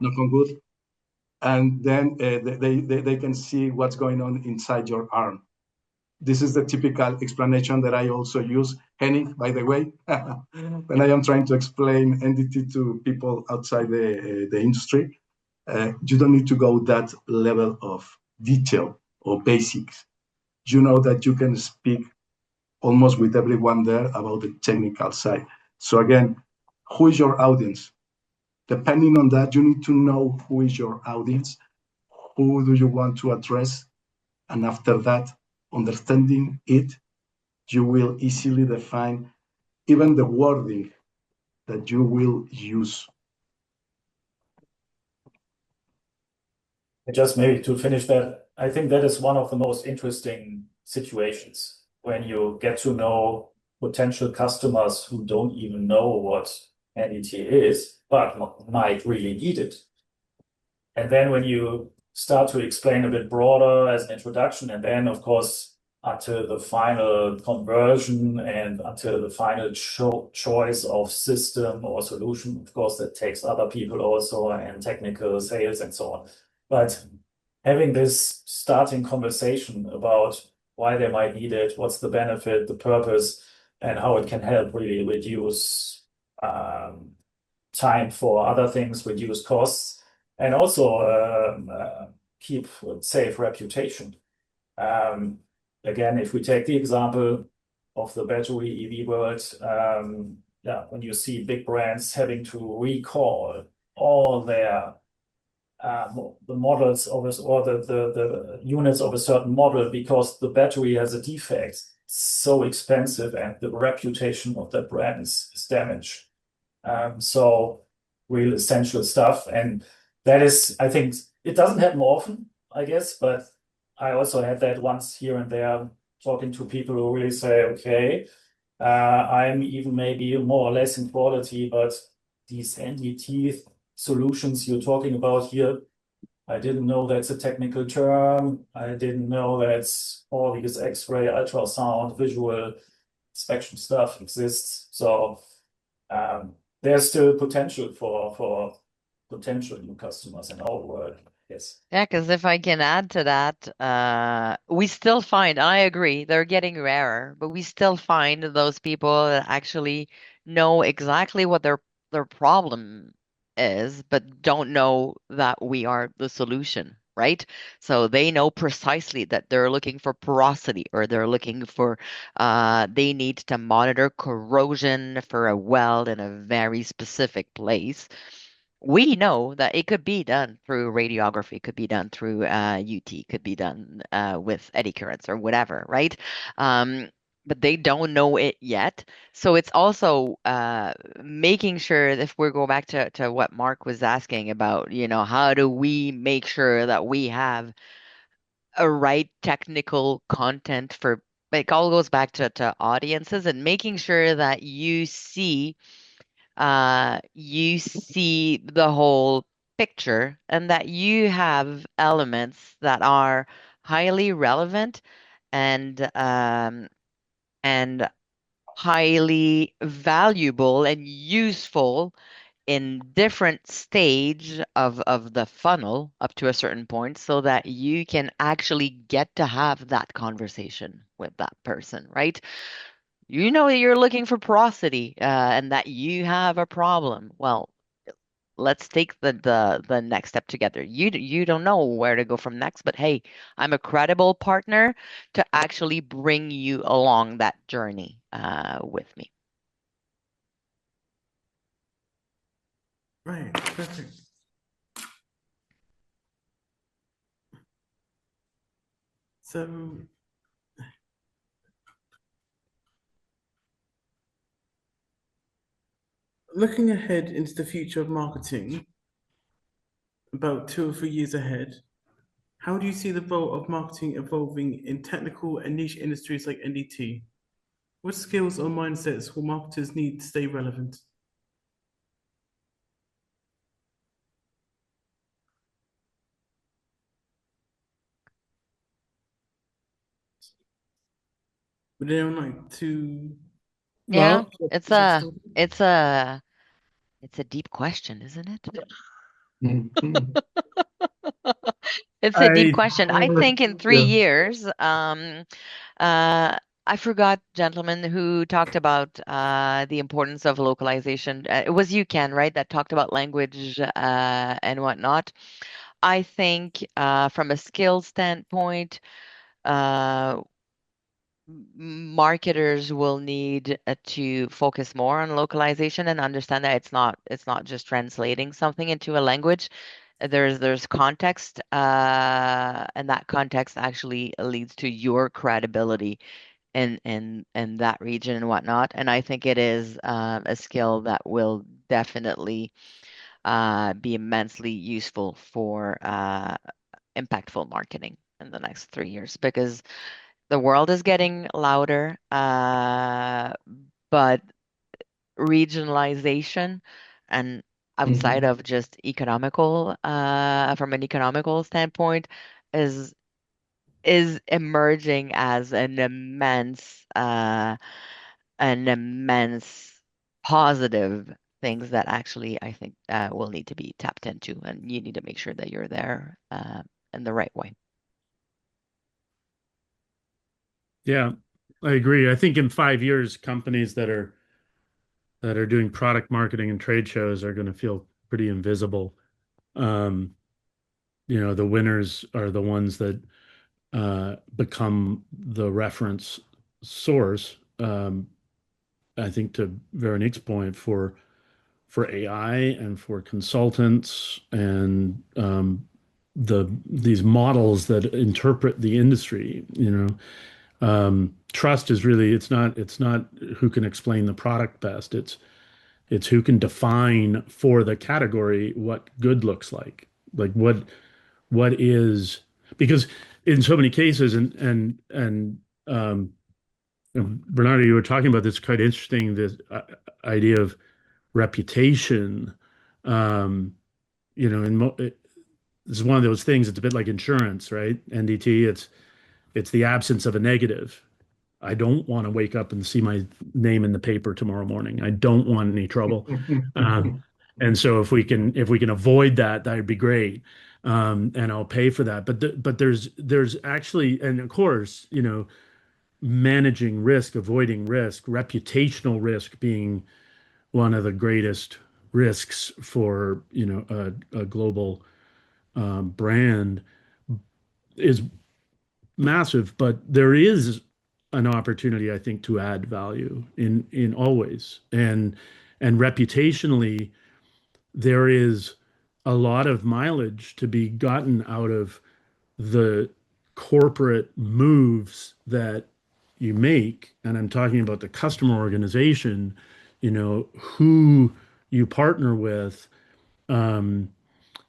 knock on wood, and then they can see what's going on inside your arm. This is the typical explanation that I also use. Henning, by the way, when I am trying to explain NDT to people outside the industry, you don't need to go that level of detail or basics. You know that you can speak almost with everyone there about the technical side. So again, who is your audience? Depending on that, you need to know who is your audience, who do you want to address, and after that, understanding it, you will easily define even the wording that you will use. Just maybe to finish that, I think that is one of the most interesting situations when you get to know potential customers who don't even know what NDT is, but might really need it. And then when you start to explain a bit broader as an introduction, and then of course until the final conversion and until the final choice of system or solution, of course that takes other people also, and technical sales and so on. But having this starting conversation about why they might need it, what's the benefit, the purpose, and how it can help really reduce time for other things, reduce costs, and also keep safe reputation. Again, if we take the example of the battery EV world, when you see big brands having to recall all their the models of us, or the units of a certain model because the battery has a defect, so expensive, and the reputation of that brand is damaged. So real essential stuff. And that is, I think, it doesn't happen often, I guess, but I also had that once here and there, talking to people who really say, okay, I'm even maybe more or less in quality, but these NDT solutions you're talking about here, I didn't know that's a technical term. I didn't know that's all these X-ray, ultrasound, visual inspection stuff exists. So there's still potential for potential new customers in our world. Yes. Yeah, because if I can add to that, we still find, I agree, they're getting rarer, but we still find those people that actually know exactly what their problem is, but don't know that we are the solution, right? So they know precisely that they're looking for porosity or they're looking for they need to monitor corrosion for a weld in a very specific place. We know that it could be done through radiography, could be done through UT, could be done with eddy currents or whatever, right? But they don't know it yet. So it's also making sure, if we go back to what Mark was asking about, how do we make sure that we have a right technical content for, it all goes back to audiences and making sure that you see the whole picture and that you have elements that are highly relevant and highly valuable and useful in different stage of the funnel up to a certain point so that you can actually get to have that conversation with that person, right? You know that you're looking for porosity and that you have a problem. Well, let's take the next step together. You don't know where to go from next, but hey, I'm a credible partner to actually bring you along that journey with me. Right, perfect. So, looking ahead into the future of marketing, about 2 or 3 years ahead, how do you see the role of marketing evolving in technical and niche industries like NDT? What skills or mindsets will marketers need to stay relevant? Would anyone like to Yeah, Well, it's get a started? it's a it's a deep question, isn't it? Mhm. It's a deep I question. I think in three Yeah. years, I forgot, gentlemen, who talked about the importance of localization. It was you, Ken, right, that talked about language and whatnot. I think from a skill standpoint, uh, marketers will need to focus more on localization and understand that it's not just translating something into a language. There's context, and that context actually leads to your credibility in that region and whatnot. And I think it is a skill that will definitely be immensely useful for impactful marketing in the next 3 years because the world is getting louder, but regionalization and outside Mhm. of just economical, from an economical standpoint, is is emerging as an immense positive things that actually I think will need to be tapped into, and you need to make sure that you're there in the right way. Yeah, I agree. I think in 5 years, companies that are doing product marketing and trade shows are going to feel pretty invisible. Um, the winners are the ones that become the reference source. I think to Veronique's point for AI and for consultants and these models that interpret the industry. Trust is really it's not who can explain the product best. It's who can define for the category what good looks like. Like what is, because in so many cases, Bernardo, you were talking about this quite interesting, this idea of reputation. This is one of those things. It's a bit like insurance, right? NDT. It's the absence of a negative. I don't want to wake up and see my name in the paper tomorrow morning. I don't want any trouble. And so if we can avoid that, that would be great. And I'll pay for that. But there's actually, and of course, managing risk, avoiding risk, reputational risk being one of the greatest risks for a global brand is massive. But there is an opportunity, I think, to add value in always, and reputationally, there is a lot of mileage to be gotten out of the corporate moves that you make. And I'm talking about the customer organization, who you partner with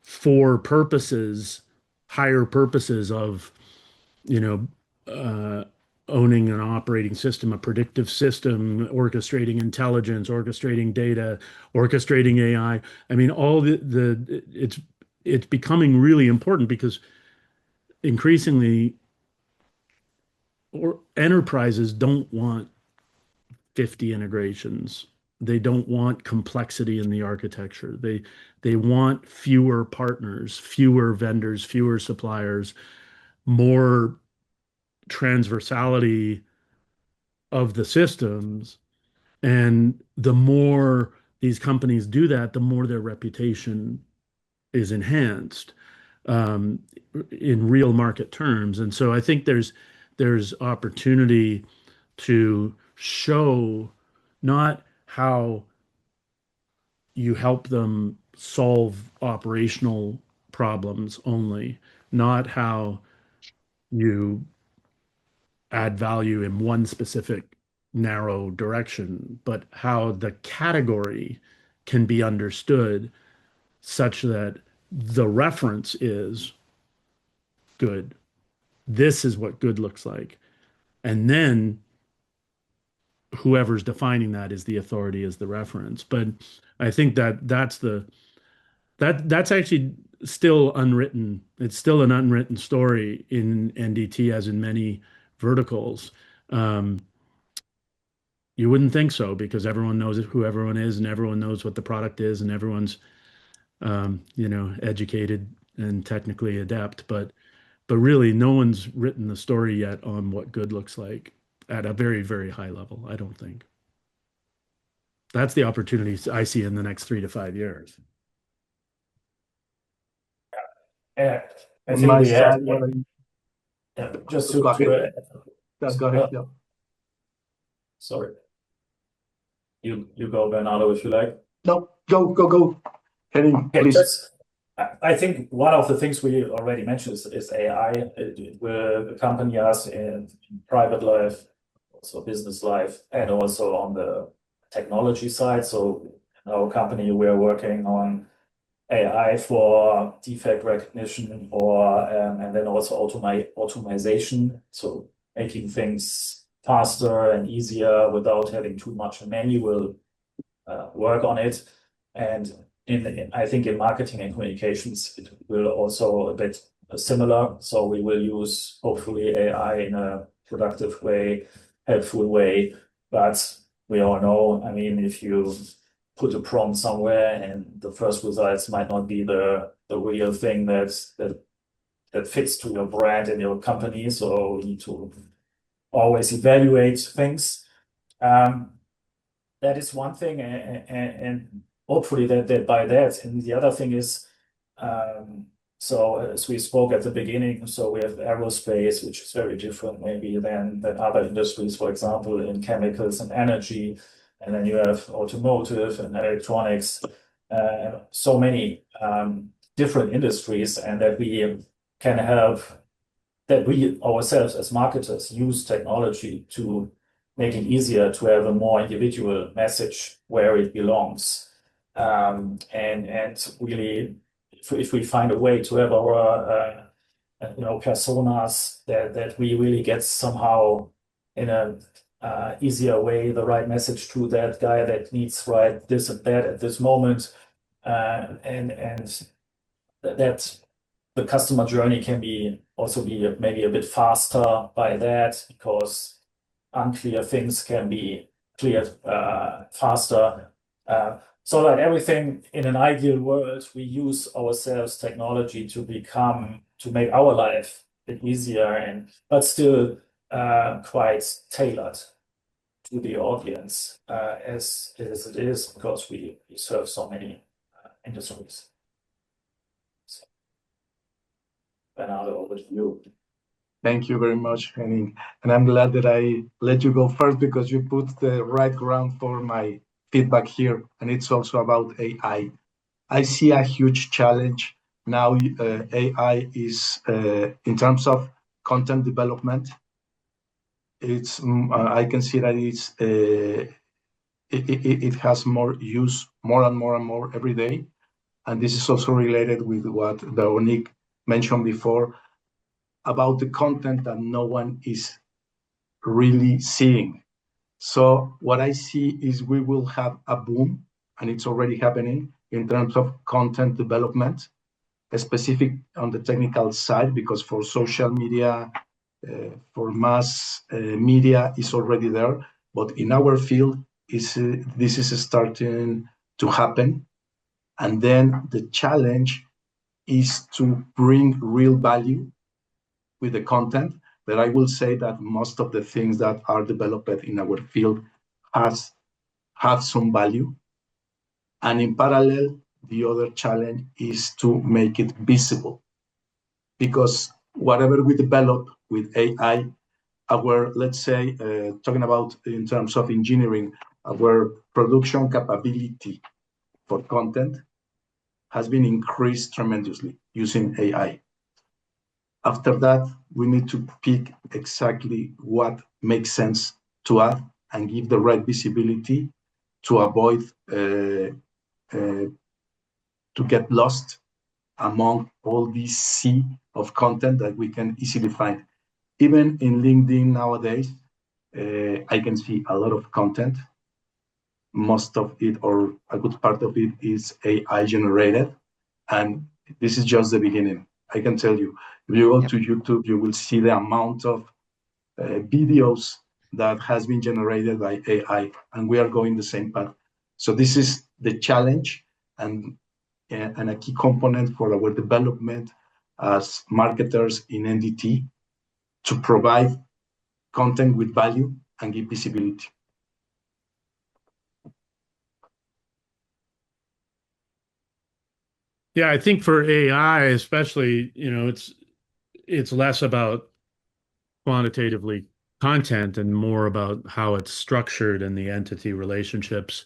for purposes, higher purposes of, owning an operating system, a predictive system, orchestrating intelligence, orchestrating data, orchestrating AI. I mean, all it's becoming really important because increasingly enterprises don't want 50 integrations. They don't want complexity in the architecture. They want fewer partners, fewer vendors, fewer suppliers, more transversality of the systems. And the more these companies do that, the more their reputation is enhanced in real market terms. And so I think there's opportunity to show not how you help them solve operational problems only, not how you add value in one specific narrow direction, but how the category can be understood such that the reference is good. This is what good looks like. And then whoever's defining that is the authority, is the reference. But I think that's actually still unwritten. It's still an unwritten story in NDT, as in many verticals. You wouldn't think so because everyone knows who everyone is and everyone knows what the product is and everyone's educated and technically adept. But really, no one's written the story yet on what good looks like at a very, very high level, I don't think. That's the opportunities I see in the next 3 to 5 years. I On think my we have, side, just Go ahead. to go ahead. Yeah. sorry, you go, Bernardo, if you like. No, go. Henning, Okay, please. I think one of the things we already mentioned is AI. It will accompany us in private life, also business life, and also on the technology side. So in our company, we're working on AI for defect recognition and then also automation. So making things faster and easier without having too much manual work on it. And I think in marketing and communications, it will also a bit similar. So we will use hopefully AI in a productive way, helpful way. But we all know, I mean, if you put a prompt somewhere and the first results might not be the real thing that fits to your brand and your company. So we need to always evaluate things. That is one thing, and hopefully that by that. And the other thing is, so as we spoke at the beginning, so we have aerospace, which is very different maybe than other industries, for example, in chemicals and energy. And then you have automotive and electronics, so many different industries, and that we can help, that we ourselves as marketers use technology to make it easier to have a more individual message where it belongs. And really, if we find a way to have our personas that we really get somehow in a easier way the right message to that guy that needs right this and that at this moment, and that the customer journey can be maybe a bit faster by that, because unclear things can be cleared faster. So like everything in an ideal world, we use our sales technology to make our life a bit easier but still quite tailored to the audience as it is, because we serve so many industries. So, Bernardo, over to you. Thank you very much, Henning. And I'm glad that I let you go first, because you put the right ground for my feedback here. And it's also about AI. I see a huge challenge now. AI is, in terms of content development, I can see that it has more use, more and more every day. And this is also related with what Veronique mentioned before about the content that no one is really seeing. So what I see is we will have a boom, and it's already happening in terms of content development, specific on the technical side, because for social media, for mass media is already there. But in our field, this is starting to happen. And then the challenge is to bring real value with the content. But I will say that most of the things that are developed in our field have some value. And in parallel, the other challenge is to make it visible. Because whatever we develop with AI, let's say, talking about in terms of engineering, our production capability for content has been increased tremendously using AI. After that, we need to pick exactly what makes sense to add and give the right visibility to avoid to get lost among all these sea of content that we can easily find. Even in LinkedIn nowadays, I can see a lot of content. Most of it, or a good part of it, is AI generated. And this is just the beginning. I can tell you, if you go to YouTube, you will see the amount of videos that has been generated by AI, and we are going the same path. So this is the challenge and a key component for our development as marketers in NDT, to provide content with value and give visibility. Yeah, I think for AI especially, it's less about quantitatively content and more about how it's structured and the entity relationships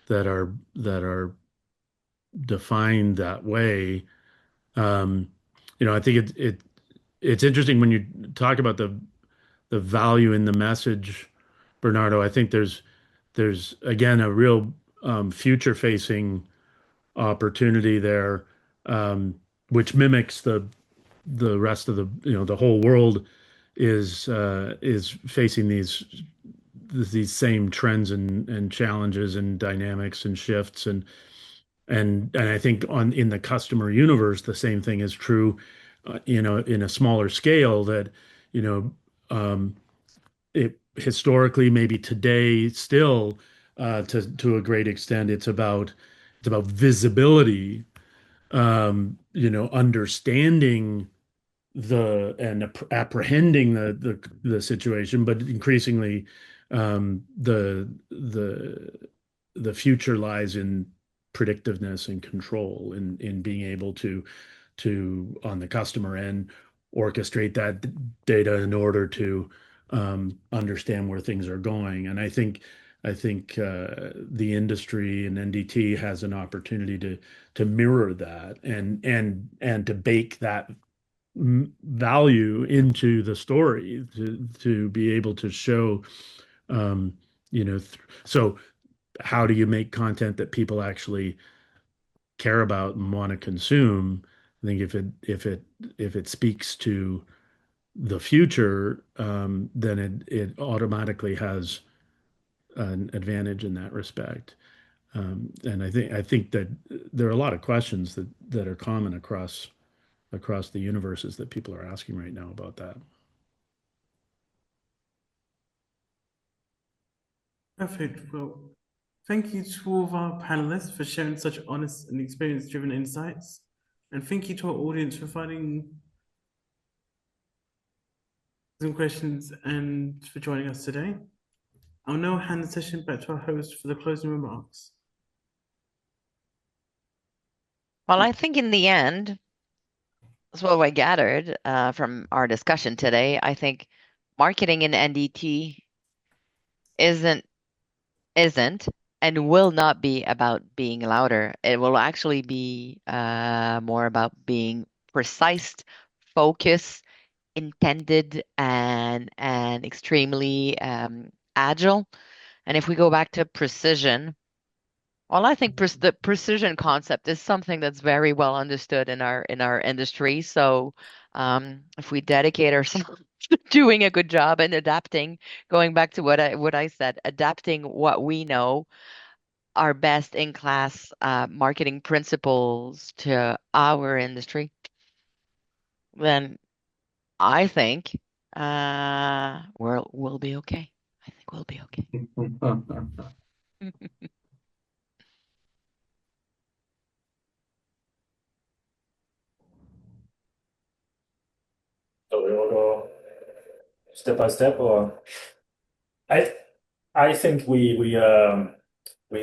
that are defined that way. I think it's interesting when you talk about the value in the message, Bernardo. I think there's again a real future facing opportunity there, which mimics the rest of the whole world is facing these same trends and challenges and dynamics and shifts, and I think in the customer universe the same thing is true, in a smaller scale, that it historically, maybe today still, to a great extent, it's about visibility, understanding and apprehending the situation, but increasingly, the future lies in predictiveness and control, in being able to on the customer end orchestrate that data in order to understand where things are going. And I think the industry and NDT has an opportunity to mirror that and to bake that value into the story, to be able to show So how do you make content that people actually care about and want to consume? I think if it speaks to the future, then it automatically has an advantage in that respect. And I think that there are a lot of questions that are common across the universes that people are asking right now about that. Perfect. Well, thank you to all of our panelists for sharing such honest and experience-driven insights. And thank you to our audience for finding some questions and for joining us today. I'll now hand the session back to our host for the closing remarks. Well, I think in the end, that's what I gathered from our discussion today. I think marketing in NDT isn't and will not be about being louder. It will actually be more about being precise, focused, intended, and extremely agile. And if we go back to precision, well, I think the precision concept is something that's very well understood in our industry. So if we dedicate ourselves to doing a good job and adapting, going back to what I said, adapting what we know, our best in class marketing principles to our industry, then I think we'll be okay. I think we'll be okay. So we will go step by step, or I think we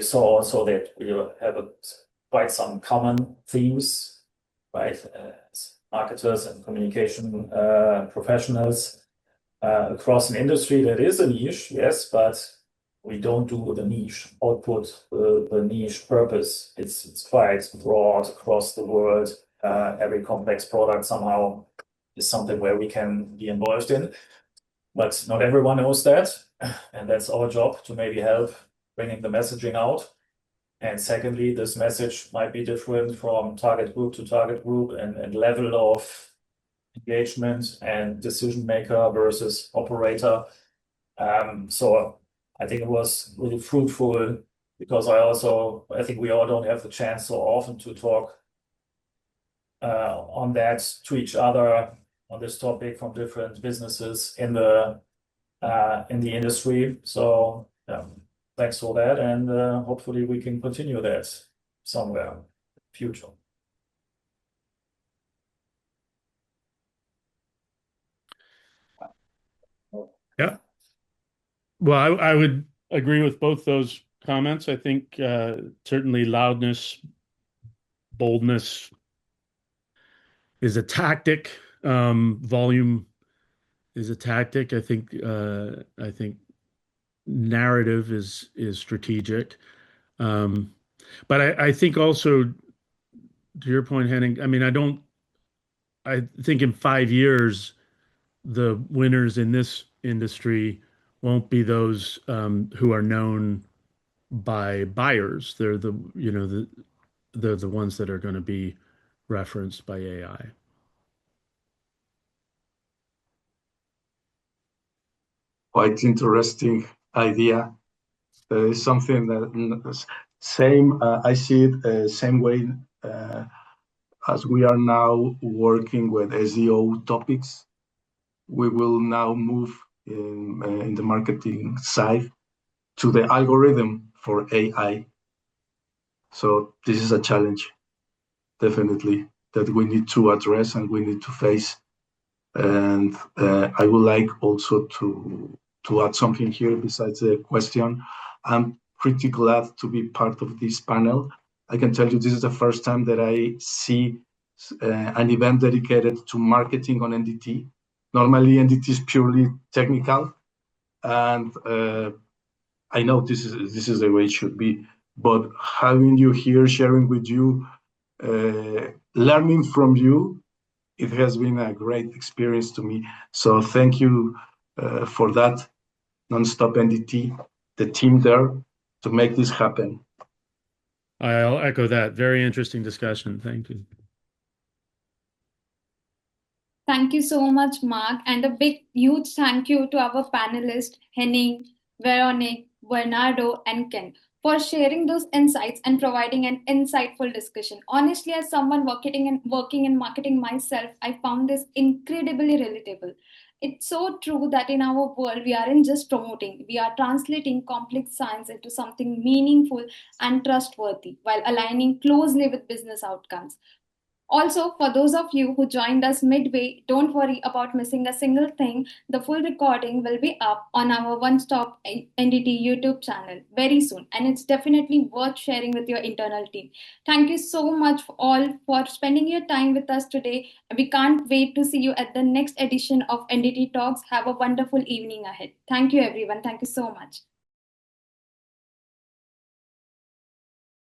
saw also that we have quite some common themes, right? As marketers and communication professionals across an industry that is a niche, yes, but we don't do the niche output, the niche purpose. It's quite broad across the world. Every complex product somehow is something where we can be involved in, but not everyone knows that, and that's our job to maybe help bringing the messaging out. And secondly, this message might be different from target group to target group and level of engagement and decision maker versus operator. So I think it was really fruitful because I think we all don't have the chance so often to talk on that to each other on this topic from different businesses in the industry. So thanks for that, and hopefully we can continue that somewhere in the future. Yeah. Well, I would agree with both those comments. I think certainly loudness, boldness is a tactic. Volume is a tactic. I think narrative is strategic. But I think also, to your point, Henning, I mean, I think in 5 years, the winners in this industry won't be those who are known by buyers. They're they're the ones that are going to be referenced by AI. Quite interesting idea. Something that same I see it same way as we are now working with SEO topics. We will now move in the marketing side to the algorithm for AI. So this is a challenge, definitely, that we need to address and we need to face. And I would like also to add something here besides the question. I'm pretty glad to be part of this panel. I can tell you this is the first time that I see an event dedicated to marketing on NDT. Normally, NDT is purely technical, and I know this is the way it should be. But having you here, sharing with you, learning from you, it has been a great experience to me. So thank you for that. OnestopNDT, the team there, to make this happen. I'll echo that. Very interesting discussion. Thank you. Thank you so much, Mark. And a big, huge thank you to our panelists, Henning, Veronique, Bernardo, and Ken, for sharing those insights and providing an insightful discussion. Honestly, as someone working in marketing myself, I found this incredibly relatable. It's so true that in our world, we aren't just promoting, we are translating complex science into something meaningful and trustworthy while aligning closely with business outcomes. Also, for those of you who joined us midway, don't worry about missing a single thing. The full recording will be up on our One Stop NDT YouTube channel very soon, and it's definitely worth sharing with your internal team. Thank you so much all for spending your time with us today. We can't wait to see you at the next edition of NDT Talks. Have a wonderful evening ahead. Thank you, everyone. Thank you so much.